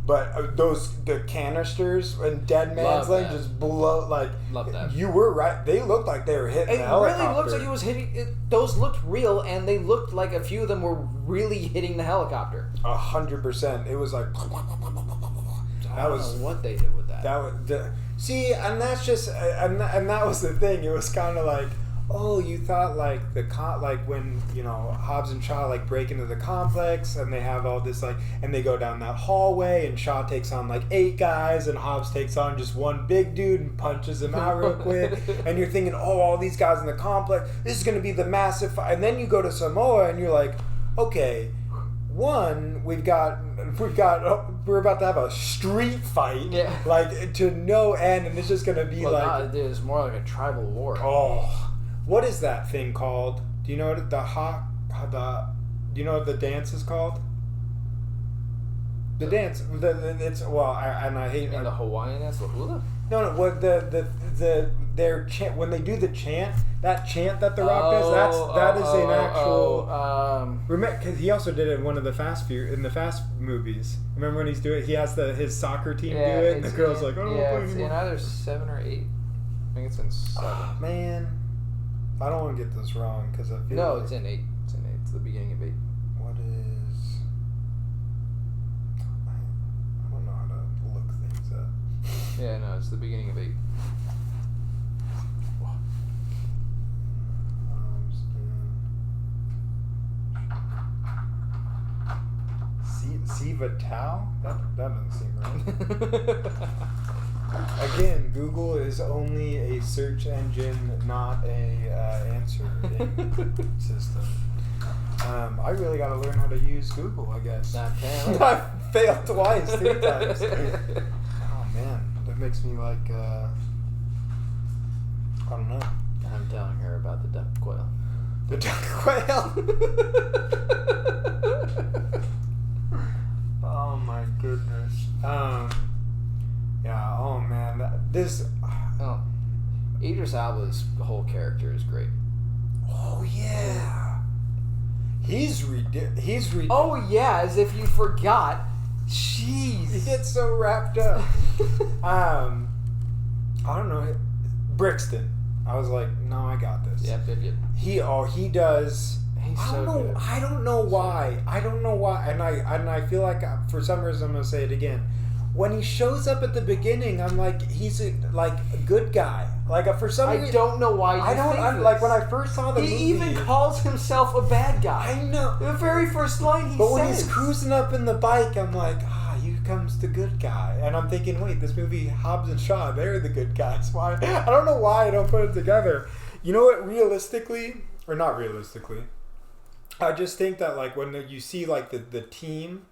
But the canisters and Dead Man's Lane just blow, like... Love that. You were right. They looked like they were hitting the helicopter. It really looks like it was hitting... Those looked real, and they looked like a few of them were really hitting the helicopter. 100%. It was like... I don't know what they did with that. See, and that's just... And that was the thing. It was kind of like... oh, you thought like like when Hobbs and Shaw like break into the complex and they have all this like, and they go down that hallway and Shaw takes on like 8 guys and Hobbs takes on just one big dude and punches him out real quick, and you're thinking, oh, all these guys in the complex, this is gonna be the massive fight. And then you go to Samoa and you're like, okay, one, we're about to have a street fight, like to no end, and it's just gonna be it's more like a tribal war. Oh, what is that thing called? Do you know what do you know what the dance is called? The dance, I hate the Hawaiian dance, the hula. No, what their chant when they do the chant, that chant that The Rock does, that is an actual. Remember, because he also did it in one of the Fast movies. Remember when he has his soccer team do it, and the girl's like, oh, it's in either 7 or 8. I think it's in 7. Oh, man, I don't want to get this wrong because I feel like it's in 8. It's in 8. It's the beginning of 8. What is? I don't know how to look things up. Yeah, no, it's the beginning of 8. Siva Tao? That doesn't seem right. Again, Google is only a search engine, not a answering system. I really got to learn how to use Google, I guess. Apparently. I failed twice, 3 times. Oh man, that makes me like, I don't know. I'm telling her about the duck quail. The duck quail? Oh my goodness. Yeah, oh man. Idris Elba's whole character is great. Oh yeah. He's ridiculous. Oh yeah, as if you forgot. Jeez. He gets so wrapped up. I don't know. Brixton. I was like, no, I got this. Yeah, He does. He's so good. I don't know why. And I feel like for some reason I'm gonna say it again. When he shows up at the beginning, I'm like, he's a good guy. Like for some reason, I don't know why you think this. Like when I first saw the movie, he even calls himself a bad guy. I know. The very first line he says. But when he's cruising up in the bike, I'm like, here comes the good guy. And I'm thinking, wait, this movie Hobbs and Shaw, they're the good guys. Why? I don't know why I don't put it together. You know what? Realistically, or not realistically, I just think that like when you see like the team,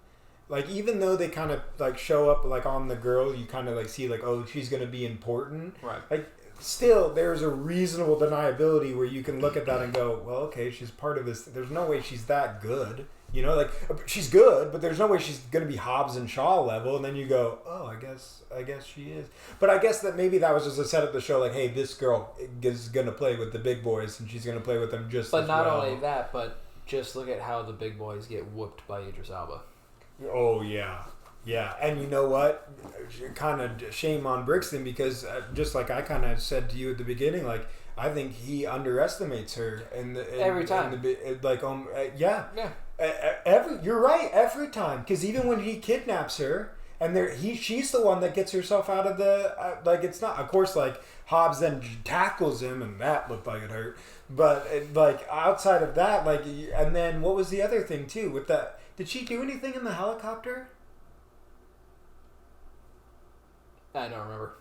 like even though they kind of like show up like on the girl, you kind of like see like, oh, she's gonna be important, right? Like still there's a reasonable deniability where you can look at that and go, well, okay, she's part of this. There's no way she's that good, you know, like she's good, but there's no way she's gonna be Hobbs and Shaw level. And then you go, oh, I guess she is. But I guess that maybe that was just a setup to show like, hey, this girl is gonna play with the big boys and she's gonna play with them just. But as not well. only that, but just look at how the big boys get whooped by Idris Elba. Oh, yeah. Yeah, and you know what? Kind of shame on Brixton because just like I kind of said to you at the beginning, like, I think he underestimates her. Every time. Yeah. You're right, every time. Because even when he kidnaps her, and she's the one that gets herself out of the... it's not... Of course, like, Hobbs then tackles him, and that looked like it hurt. But, outside of that, and then what was the other thing, too? With that... Did she do anything in the helicopter? I don't remember.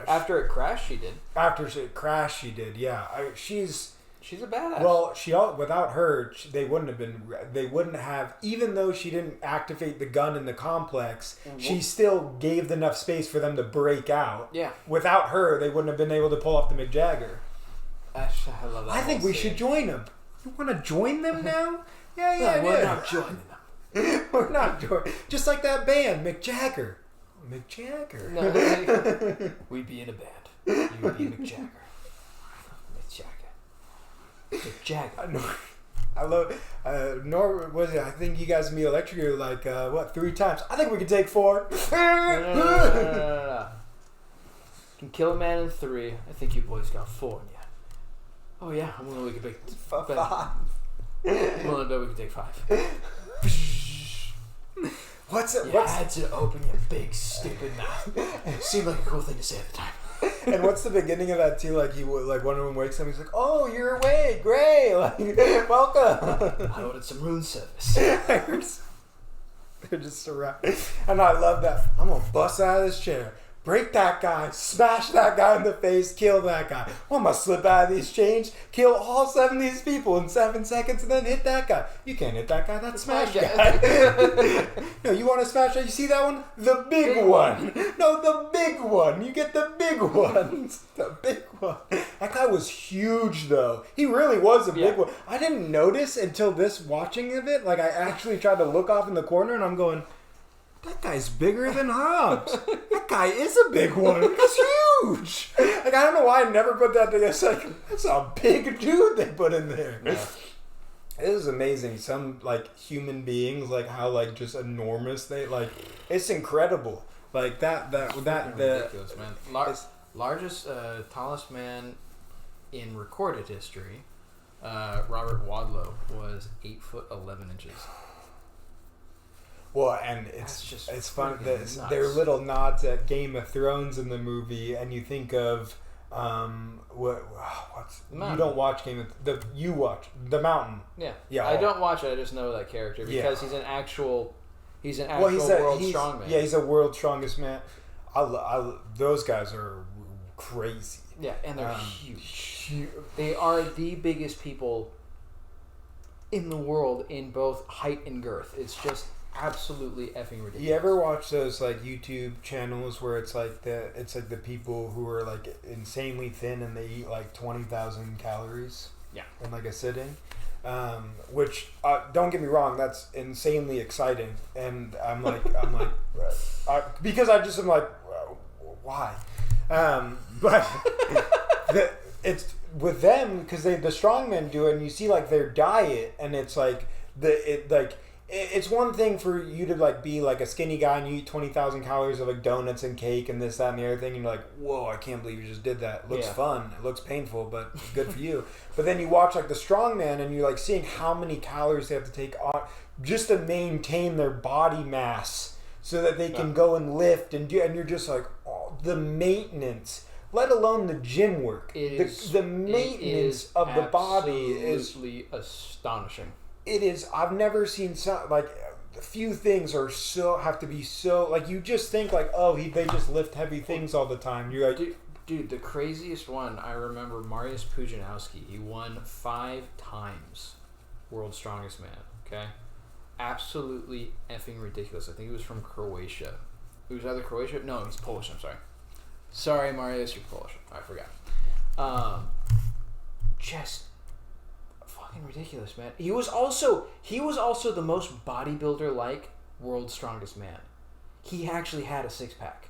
After it crashed, she did. After it crashed, she did, yeah. She's a badass. Well, without her, they wouldn't have, even though she didn't activate the gun in the complex, she still gave enough space for them to break out. Yeah. Without her, they wouldn't have been able to pull off the McJagger. I love that. I think we should join them. You want to join them now? Yeah. We're not joining them. We're not joining. Just like that band, McJagger. No, we'd be in a band. You would be McJagger. McJagger. I love I think you guys me electrocuted 3 times. I think we could take 4. No. Can kill a man in 3. I think you boys got 4 in you. Oh yeah, I'm willing we can take 5. I'm willing to bet we can take 5. What's it? I had to open your big stupid mouth. It seemed like a cool thing to say at the time. And what's the beginning of that too? Like like one of them wakes up, he's like, "Oh, you're awake, great, like welcome." I ordered some room service. They're just surrounded, and I love that. I'm gonna bust out of this chair, break that guy, smash that guy in the face, kill that guy. I'm gonna slip out of these chains, kill all 7 of these people in 7 seconds, and then hit that guy. You can't hit that guy. That's smash guy. No, you want to smash that? You see that one? The big one. No, the big one. You get the big ones. The big one. That guy was huge, though. He really was a big one. I didn't notice until this watching of it. Like, I actually tried to look off in the corner, and I'm going, that guy's bigger than Hobbs. That guy is a big one. He's huge. Like, I don't know why I never put that together. It's like, that's a big dude they put in there. Yeah. It is amazing. Some, like, human beings, like, how, like, just enormous they, like, it's incredible. Like, ridiculous, man. Largest, tallest man in recorded history, Robert Wadlow, was 8'11". Well, and it's fun that there are little nods at Game of Thrones in the movie, and you think of what's you don't watch you watch The Mountain. Yeah. I don't watch it. I just know that character because he's an actual world strongman. Yeah, he's a world strongest man. Those guys are crazy. Yeah, and they're huge. They are the biggest people in the world in both height and girth. It's just absolutely effing ridiculous. You ever watch those like YouTube channels where it's like the people who are like insanely thin and they eat like 20,000 calories? Yeah. In like a sitting, which don't get me wrong, that's insanely exciting, and I'm like because I just am like, why? But it's with them because the strongmen do it, and you see like their diet, and it's like it's one thing for you to like be like a skinny guy and you eat 20,000 calories of like donuts and cake and this, that, and the other thing, and you're like, whoa, I can't believe you just did that. It looks fun. It looks painful, but good for you. But then you watch like the strongman and you're like seeing how many calories they have to take on just to maintain their body mass so that they can go and lift and do, and you're just like, oh, the maintenance, let alone the gym work. The maintenance of the body is absolutely astonishing. It is. I've never seen like a few things have to be so like you just think like, oh, they just lift heavy things all the time. You're like, dude, the craziest one I remember, Mariusz Pudzianowski. He won 5 times World's Strongest Man. Okay, absolutely effing ridiculous. I think he was from Croatia. He was either Croatia. No, he's Polish. I'm sorry, Mariusz, you're Polish. I forgot. Just fucking ridiculous, man. He was also the most bodybuilder like World's Strongest Man. He actually had a 6-pack.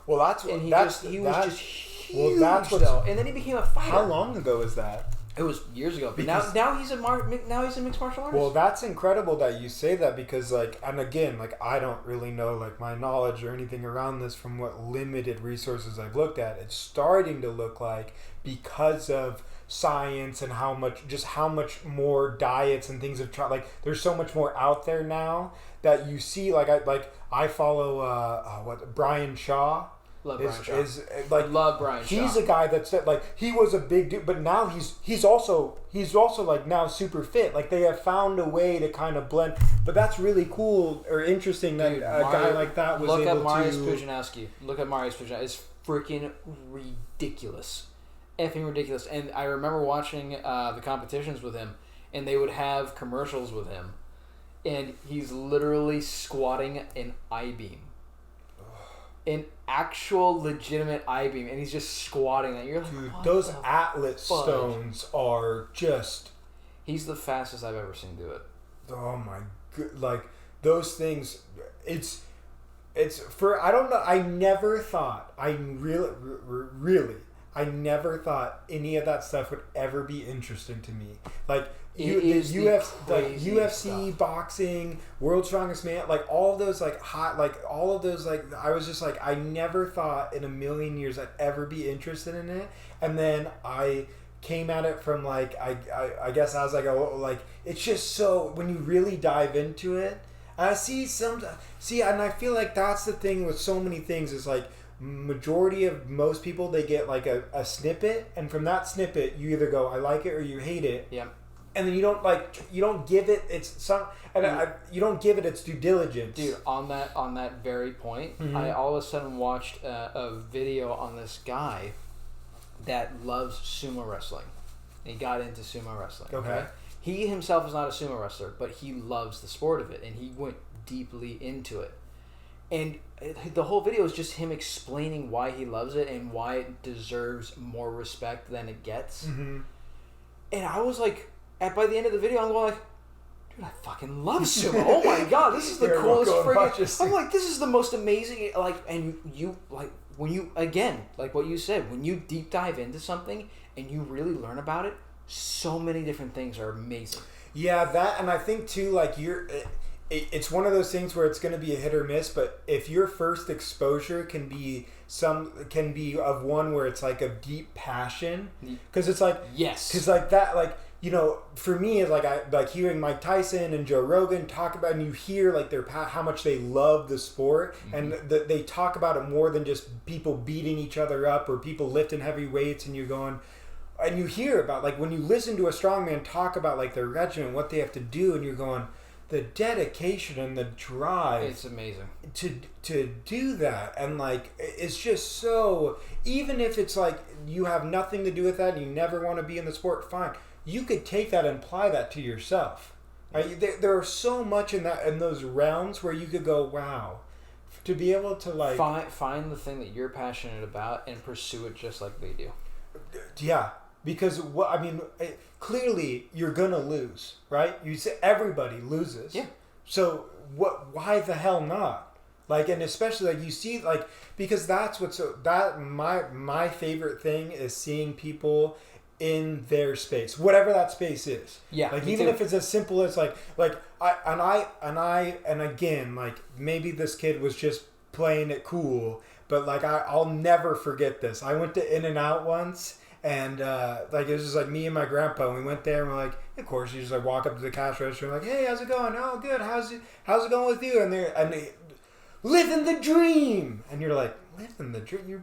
Well, that's he was just huge. Well, though. And then he became a fighter. How long ago is that? It was years ago. But now he's a mixed martial artist. Well, that's incredible that you say that because like, and again, like I don't really know like my knowledge or anything around this from what limited resources I've looked at. It's starting to look like because of science and how much more diets and things have tried. Like there's so much more out there now that you see. I follow Brian Shaw. Love Brian Shaw. Love Brian Shaw. He's a guy that's like he was a big dude, but now he's also like now super fit. Like they have found a way to kind of blend. But that's really cool or interesting that guy like that was able to. Look at Mariusz Pudzianowski. It's freaking ridiculous. Effing ridiculous. And I remember watching the competitions with him, and they would have commercials with him, and he's literally squatting an I-beam. An actual legitimate I-beam, and he's just squatting that. You're like, dude, those Atlas stones are just... He's the fastest I've ever seen do it. Oh my god. Like, those things, it's for, I don't know, I never thought, I never thought any of that stuff would ever be interesting to me. Like, UFC, stuff. Boxing, World's Strongest Man, like all those like hot, like all of those, like I was just like, I never thought in a million years I'd ever be interested in it. And then I came at it from like, I guess I was like, it's just so, when you really dive into it, and I see and I feel like that's the thing with so many things is like, majority of most people, they get like a snippet, and from that snippet you either go I like it or you hate it. Yeah. And then you don't give it you don't give it its due diligence. Dude, on that very point, I all of a sudden watched a video on this guy that loves sumo wrestling. And he got into sumo wrestling. Okay. He himself is not a sumo wrestler, but he loves the sport of it, and he went deeply into it. And the whole video is just him explaining why he loves it and why it deserves more respect than it gets. Mm-hmm. And I was like, by the end of the video, I'm going like, dude, I fucking love sumo. Oh my god, this is the coolest friggin'. I'm like, this is the most amazing. Like, and you like when you again, like what you said, when you deep dive into something and you really learn about it, so many different things are amazing. Yeah, that, and I think too, like it's one of those things where it's going to be a hit or miss. But if your first exposure can be of one where it's like of deep passion, because it's like yes, because like that, like you know, for me, it's like I like hearing Mike Tyson and Joe Rogan talk about, and you hear like how much they love the sport, and they talk about it more than just people beating each other up or people lifting heavy weights, and you're going. And you hear about, like, when you listen to a strongman talk about, like, their regimen, what they have to do, and you're going, the dedication and the drive. It's amazing. To do that. And, like, it's just so, even if it's, like, you have nothing to do with that and you never want to be in the sport, fine. You could take that and apply that to yourself. Right? There are so much in those realms where you could go, wow. To be able to, like... Find the thing that you're passionate about and pursue it just like they do. Yeah. Because clearly you're gonna lose, right? You say everybody loses. Yeah. So why the hell not? Like, and especially like you see, like, because that's my favorite thing is seeing people in their space, whatever that space is. Yeah. Like even if it's as simple as like and again, like maybe this kid was just playing it cool, but like I'll never forget this. I went to In-N-Out once. And, like, it was just, like, me and my grandpa, and we went there, and we're like, of course, you just, like, walk up to the cash register, and like, hey, how's it going? Oh, good, how's it going with you? And they living the dream! And you're like, living the dream?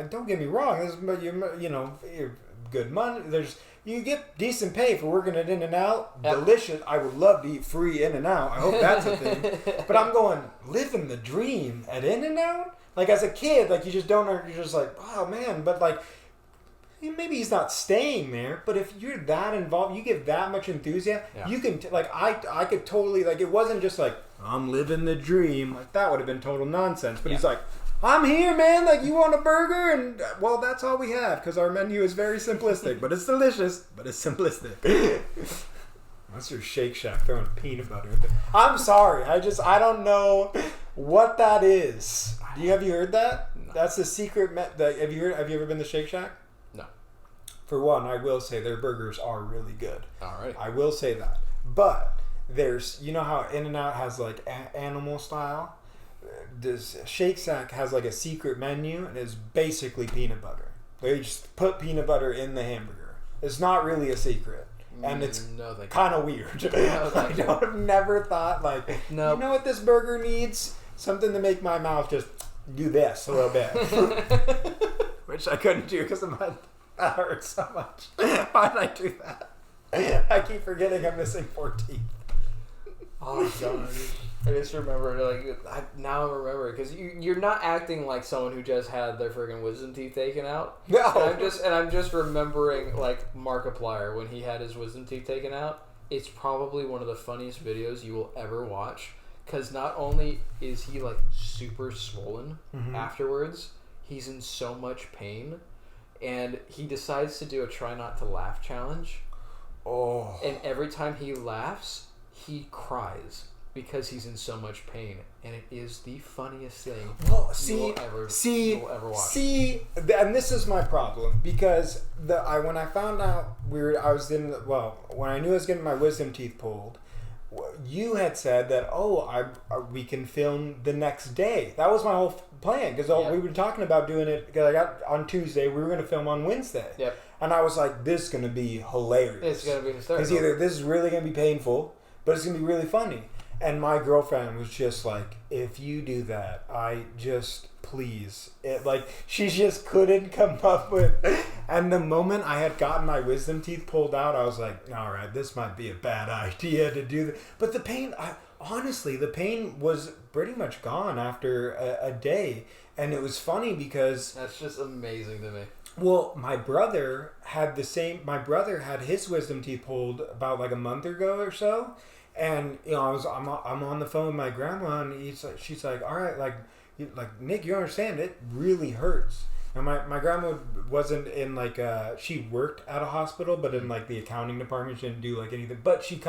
Don't get me wrong, but you're good money, you get decent pay for working at In-N-Out, yep. Delicious, I would love to eat free In-N-Out, I hope that's a thing, but I'm going, living the dream at In-N-Out? Like, as a kid, like, you just don't know, you're just like, oh, man, but, like, maybe he's not staying there, but if you're that involved, you give that much enthusiasm, you can, I could totally, like, it wasn't just like, I'm living the dream, like, that would have been total nonsense, but he's like, I'm here, man, like, you want a burger? And, well, that's all we have, because our menu is very simplistic, but it's delicious, but it's simplistic. That's your Shake Shack throwing peanut butter. I'm sorry, I don't know what that is. Have you heard that? No. That's the secret, have you ever been to Shake Shack? For one, I will say their burgers are really good. All right. I will say that. But there's, you know how In-N-Out has like animal style? This Shake Shack has like a secret menu and it's basically peanut butter. They just put peanut butter in the hamburger. It's not really a secret. And it's kind of weird. I've never thought like, you know what this burger needs? Something to make my mouth just do this a little bit. Which I couldn't do because of my... That hurts so much. Why did I do that? I keep forgetting I'm missing 4 teeth. Oh, God. I just remember, now I remember, because you're not acting like someone who just had their friggin' wisdom teeth taken out. No. And I'm just remembering, like, Markiplier, when he had his wisdom teeth taken out. It's probably one of the funniest videos you will ever watch, because not only is he, like, super swollen afterwards, he's in so much pain. And he decides to do a try not to laugh challenge. Oh. And every time he laughs, he cries because he's in so much pain. And it is the funniest thing you will ever watch. And this is my problem because when I found out when I knew I was getting my wisdom teeth pulled, you had said that we can film the next day. That was my whole plan because we were talking about doing it because I got on Tuesday. We were going to film on Wednesday. Yep. And I was like, this is going to be hilarious. It's going to be hysterical. Because either this is really going to be painful, but it's going to be really funny. And my girlfriend was just like, if you do that, please. She just couldn't come up with. And the moment I had gotten my wisdom teeth pulled out, I was like, all right, this might be a bad idea to do that. But the pain, honestly, the pain was pretty much gone after a day. And it was funny because... That's just amazing to me. Well, my brother had his wisdom teeth pulled about like a month ago or so. And I'm on the phone with my grandma, and she's like, all right, Nick, you understand, it really hurts. And my grandma wasn't in she worked at a hospital, but in the accounting department, she didn't do anything. But she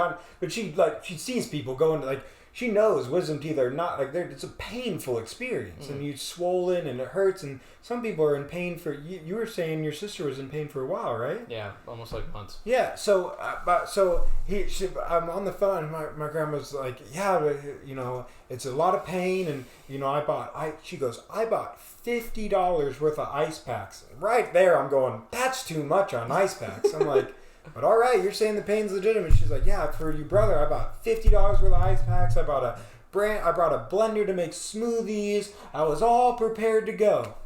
sees people going she knows wisdom teeth are not it's a painful experience, and you're swollen and it hurts, and some people are in pain for. You were saying your sister was in pain for a while, right? Yeah, almost months. Yeah, so I'm on the phone, and my grandma's like, yeah, it's a lot of pain, and she goes, I bought $50 worth of ice packs. Right there, I'm going, that's too much on ice packs. I'm like. But all right, you're saying the pain's legitimate. She's like, yeah, for your brother, I bought $50 worth of ice packs. I brought a blender to make smoothies. I was all prepared to go.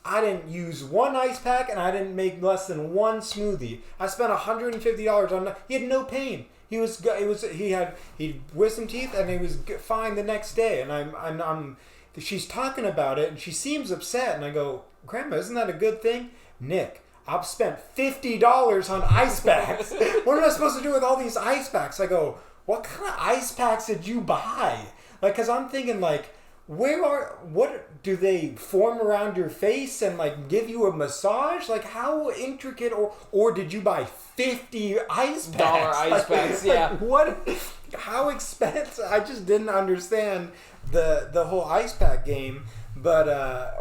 I didn't use one ice pack, and I didn't make less than one smoothie. I spent $150 on that. He had no pain. He had wisdom teeth, and he was fine the next day. And she's talking about it, and she seems upset. And I go, Grandma, isn't that a good thing? Nick, I've spent $50 on ice packs. What am I supposed to do with all these ice packs? I go, what kind of ice packs did you buy? Because I'm thinking, what do they form around your face and give you a massage? How intricate, or did you buy 50 ice packs? Dollar ice packs, yeah. What? How expensive? I just didn't understand the whole ice pack game, but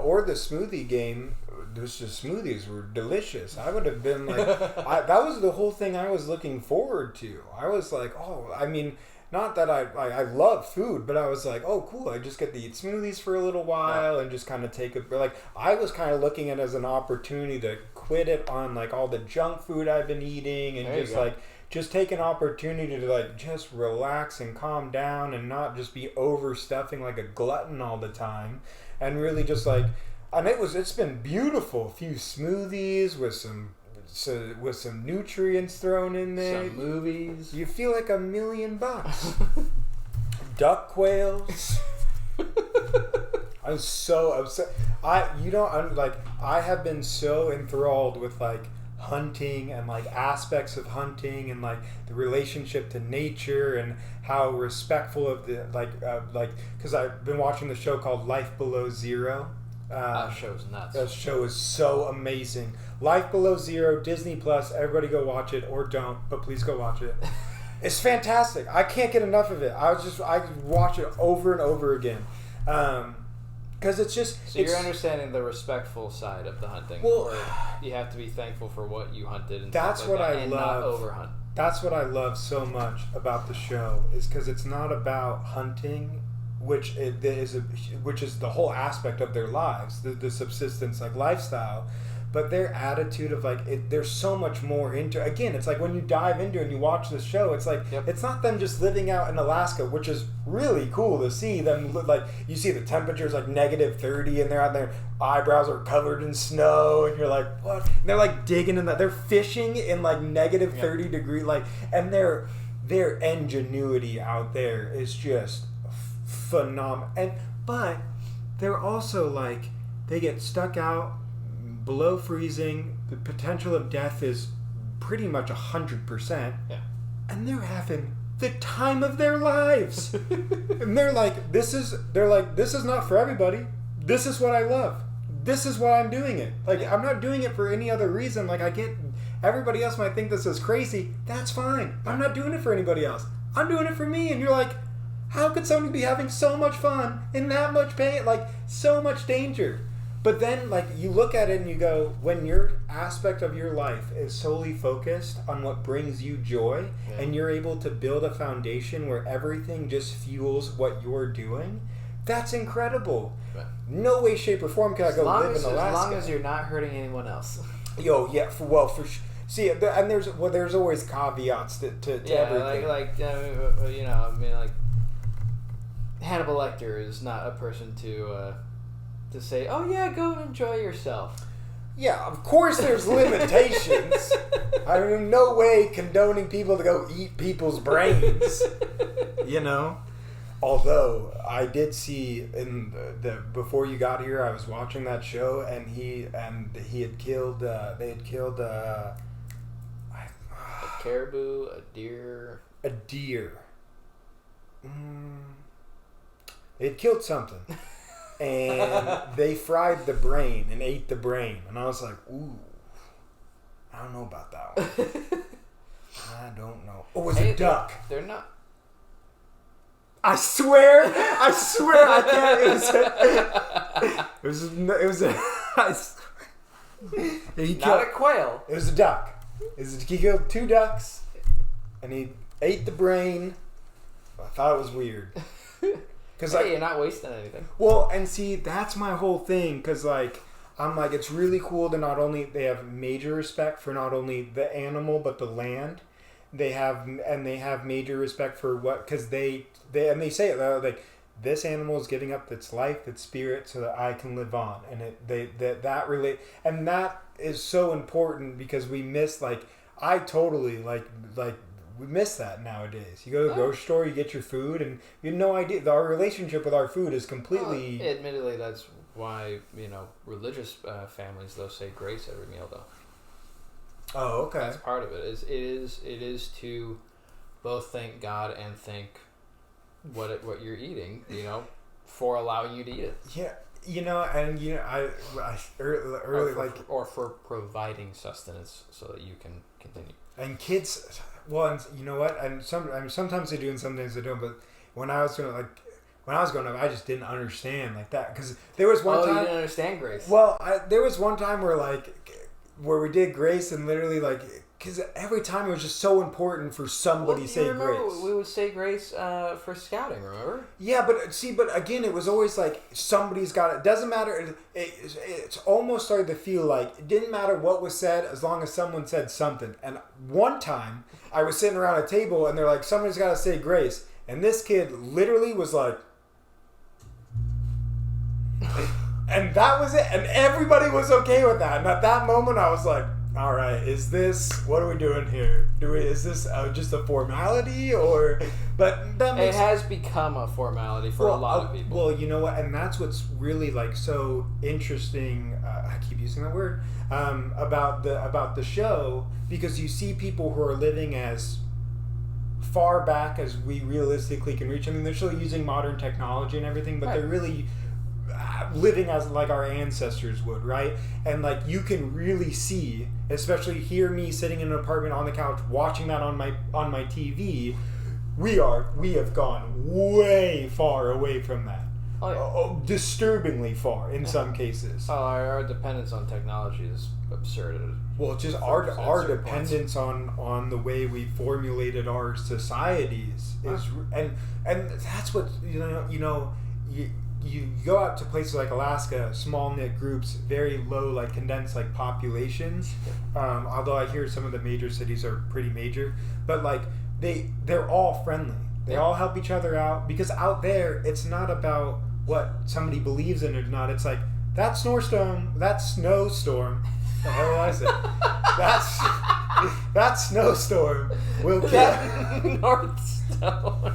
or the smoothie game. The smoothies were delicious. I would have been that was the whole thing I was looking forward to. I was like, not that I love food, but I was like, oh, cool. I just get to eat smoothies for a little while and just kind of take it. I was kind of looking at it as an opportunity to quit it on all the junk food I've been eating, and just take an opportunity to just relax and calm down and not just be overstuffing like a glutton all the time, and really just and it's been beautiful. A few smoothies with some nutrients thrown in there. Some movies. You feel like $1 million. Duck quails. I'm so upset. I have been so enthralled with hunting and aspects of hunting and the relationship to nature and how respectful of the because I've been watching the show called Life Below Zero. That show's nuts. That show is so amazing. Life Below Zero, Disney Plus. Everybody go watch it, or don't, but please go watch it. It's fantastic. I can't get enough of it. I watch it over and over again, because it's just. So you're understanding the respectful side of the hunting. Well, you have to be thankful for what you hunted, and that's stuff like what that, I and love. Not overhunt. That's what I love so much about the show, is because it's not about hunting. Which is the whole aspect of their lives, the subsistence lifestyle, but their attitude of there's so much more into. Again, it's when you dive into it and you watch the show, it's It's not them just living out in Alaska, which is really cool to see them. You see the temperatures -30, and they're out there, eyebrows are covered in snow, and you're like, what? And they're digging in that. They're fishing in -30 degree, and their ingenuity out there is just phenomenal. But they're also they get stuck out below freezing. The potential of death is pretty much 100%. Yeah. And they're having the time of their lives. And they're this is not for everybody. This is what I love. This is why I'm doing it. I'm not doing it for any other reason. I get everybody else might think this is crazy. That's fine. I'm not doing it for anybody else. I'm doing it for me. And you're how could somebody be having so much fun in that much pain, so much danger? But then, you look at it and you go, when your aspect of your life is solely focused on what brings you joy, and you're able to build a foundation where everything just fuels what you're doing, that's incredible. Right. No way, shape, or form can I go live in Alaska. As long as you're not hurting anyone else. For see, and there's always caveats to everything. Hannibal Lecter is not a person to say, oh yeah, go and enjoy yourself. Yeah, of course there's limitations. I'm in no way condoning people to go eat people's brains. You know? Although, I did see in the before you got here, I was watching that show, and he had killed, they had killed, a caribou, a deer. A deer. They had killed something. And they fried the brain and ate the brain. And I was like, ooh, I don't know about that one. I don't know. Oh, it was a duck. They're not. I swear, I can't. It was Not a quail. It was a duck. He killed 2 ducks, and he ate the brain. I thought it was weird. Hey, you're not wasting anything. Well, and see, that's my whole thing, because, like, I'm like, it's really cool to not only, they have major respect for not only the animal, but the land. They have major respect for what, because they say it, like, this animal is giving up its life, its spirit, so that I can live on. And and that is so important, because we miss, like, I totally, like, we miss that nowadays. You go to the grocery store, you get your food, and you have no idea. Our relationship with our food is completely... admittedly, that's why, religious families, they'll say grace every meal, though. Oh, okay. That's part of it. It is to both thank God and thank what you're eating, for allowing you to eat it. Yeah. I early or for providing sustenance so that you can continue. And kids... Well, and you know what? And sometimes they do, and sometimes they don't. But when I was growing up, I just didn't understand like that, because there was one time. You didn't understand grace. Well, there was one time where we did grace, and literally because every time it was just so important for somebody to say grace. We would say grace for scouting. Remember? Yeah, but again, it was always like somebody's got it. Doesn't matter. It's almost started to feel like it didn't matter what was said as long as someone said something. And one time, I was sitting around a table, and they're like, somebody's got to say grace, and this kid literally was like, and that was it, and everybody was okay with that. And at that moment, I was like, all right, what are we doing here? Is this just a formality, or? But that makes, it has become a formality for a lot of people. Well, you know what, and that's what's really so interesting. I keep using that word about the show, because you see people who are living as far back as we realistically can reach. I mean, they're still using modern technology and everything, but they're really living as like our ancestors would, right? And you can really see, especially here, me sitting in an apartment on the couch watching that on my TV, we have gone way far away from that. Disturbingly far in some cases. Our dependence on technology is absurd. Well, just our dependence on the way we formulated our societies is, and that's what you go out to places like Alaska, small knit groups, very low, condensed populations. Although I hear some of the major cities are pretty major, but they're all friendly. They all help each other out, because out there it's not about what somebody believes in or not. It's like, that snowstorm. The hell did I say? That snowstorm will kill. Northstone.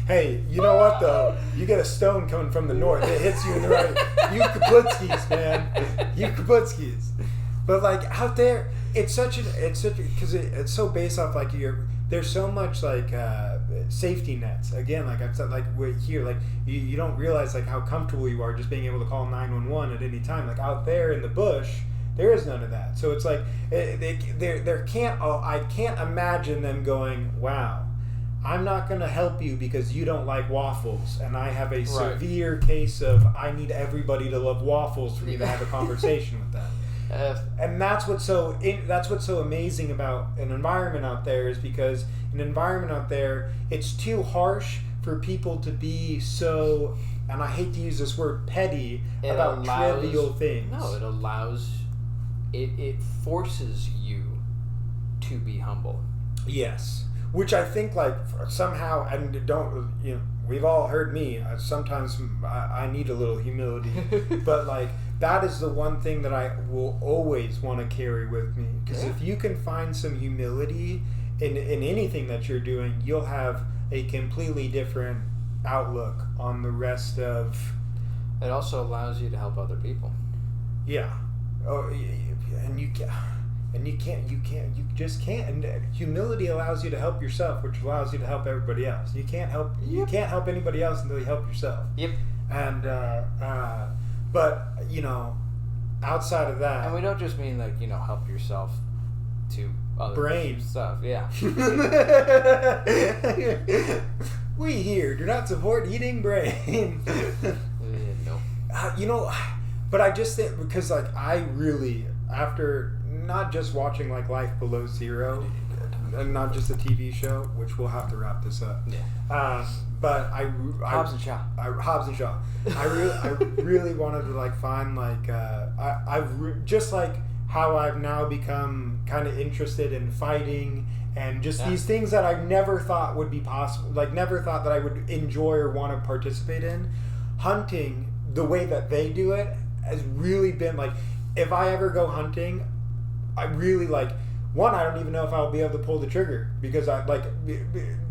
Hey, you know what though? You get a stone coming from the north. It hits you in the right. You Kaputskis, man. You Kaputskis. But out there, it's because it's so based off there's so much safety nets. Again, I've said, we're here, you don't realize how comfortable you are just being able to call 911 at any time. Out there in the bush, there is none of that. So it's I can't imagine them going, wow, I'm not going to help you because you don't like waffles, and I have a severe case of I need everybody to love waffles for me to have a conversation with them. And that's what's so amazing about an environment out there, is because an environment out there, it's too harsh for people to be so, and I hate to use this word, petty about trivial things. No, it forces you to be humble. Yes. which I think like somehow, and don't, you know, we've all heard me, sometimes I need a little humility, but like that is the one thing that I will always want to carry with me, because if you can find some humility in anything that you're doing, you'll have a completely different outlook on the rest of. It also allows you to help other people. Yeah. Oh, and you just can't. And humility allows you to help yourself, which allows you to help everybody else. You can't help anybody else until you help yourself. Yep. And but you know, outside of that, and we don't just mean like, you know, help yourself to other brain stuff. Yeah. We here do not support eating brain. No. You know, but I just think, because like I really, after not just watching like Life Below Zero, and not just a TV show, which we'll have to wrap this up. Yeah. But Hobbs and Shaw. Hobbs and Shaw. I really wanted to like find like just like how I've now become kind of interested in fighting and just these things that I never thought would be possible, like never thought that I would enjoy or want to participate in. Hunting, the way that they do it, has really been like, if I ever go hunting, I really like, one, I don't even know if I'll be able to pull the trigger, because I like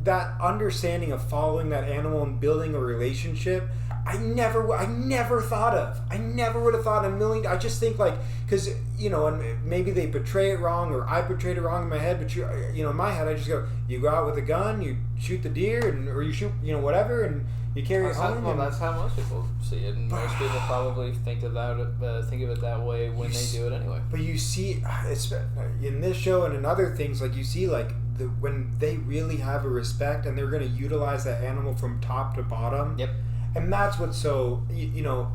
that understanding of following that animal and building a relationship. I never thought of. I never would have thought in a million. I just think like, because you know, and maybe they portray it wrong, or I portrayed it wrong in my head. But you know, in my head, I just go, you go out with a gun, you shoot the deer, or you shoot, you know, whatever, and you carry it home. Well, that's how most people see it, and most people probably think of it that way when they do it anyway. But you see, it's in this show and in other things, like you see, like when they really have a respect and they're going to utilize that animal from top to bottom. Yep. And that's what's so, you know,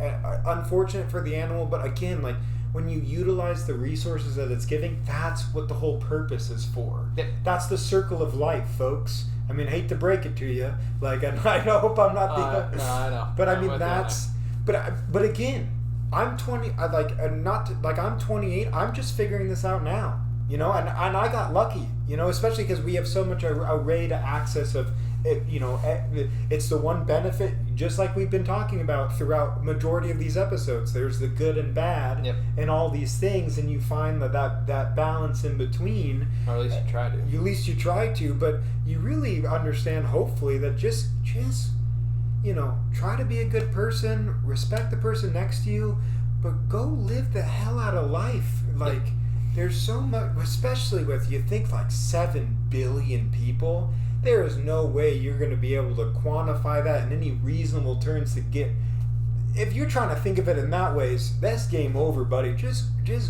unfortunate for the animal. But again, like when you utilize the resources that it's giving, that's what the whole purpose is for. Yep. That's the circle of life, folks. I mean, I hate to break it to you. Like, and I hope I'm not the. No, I know. But I mean, that's. But again, I'm 20. I'm 28. I'm just figuring this out now. You know, and I got lucky. You know, especially because we have so much array to access of. You know, it's the one benefit, just like we've been talking about throughout majority of these episodes. There's the good and bad, and all these things, and you find that balance in between. Or at least you try to. At least you try to, but you really understand, hopefully, that just you know, try to be a good person, respect the person next to you, but go live the hell out of life. Like, there's so much, especially with, you think like 7 billion people. There is no way you're going to be able to quantify that in any reasonable terms to get. If you're trying to think of it in that ways, that's game over, buddy. Just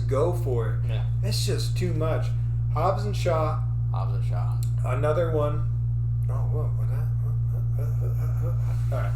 go for it. Yeah. It's just too much. Hobbs and Shaw. Hobbs and Shaw. Another one. Oh, what was that? All right.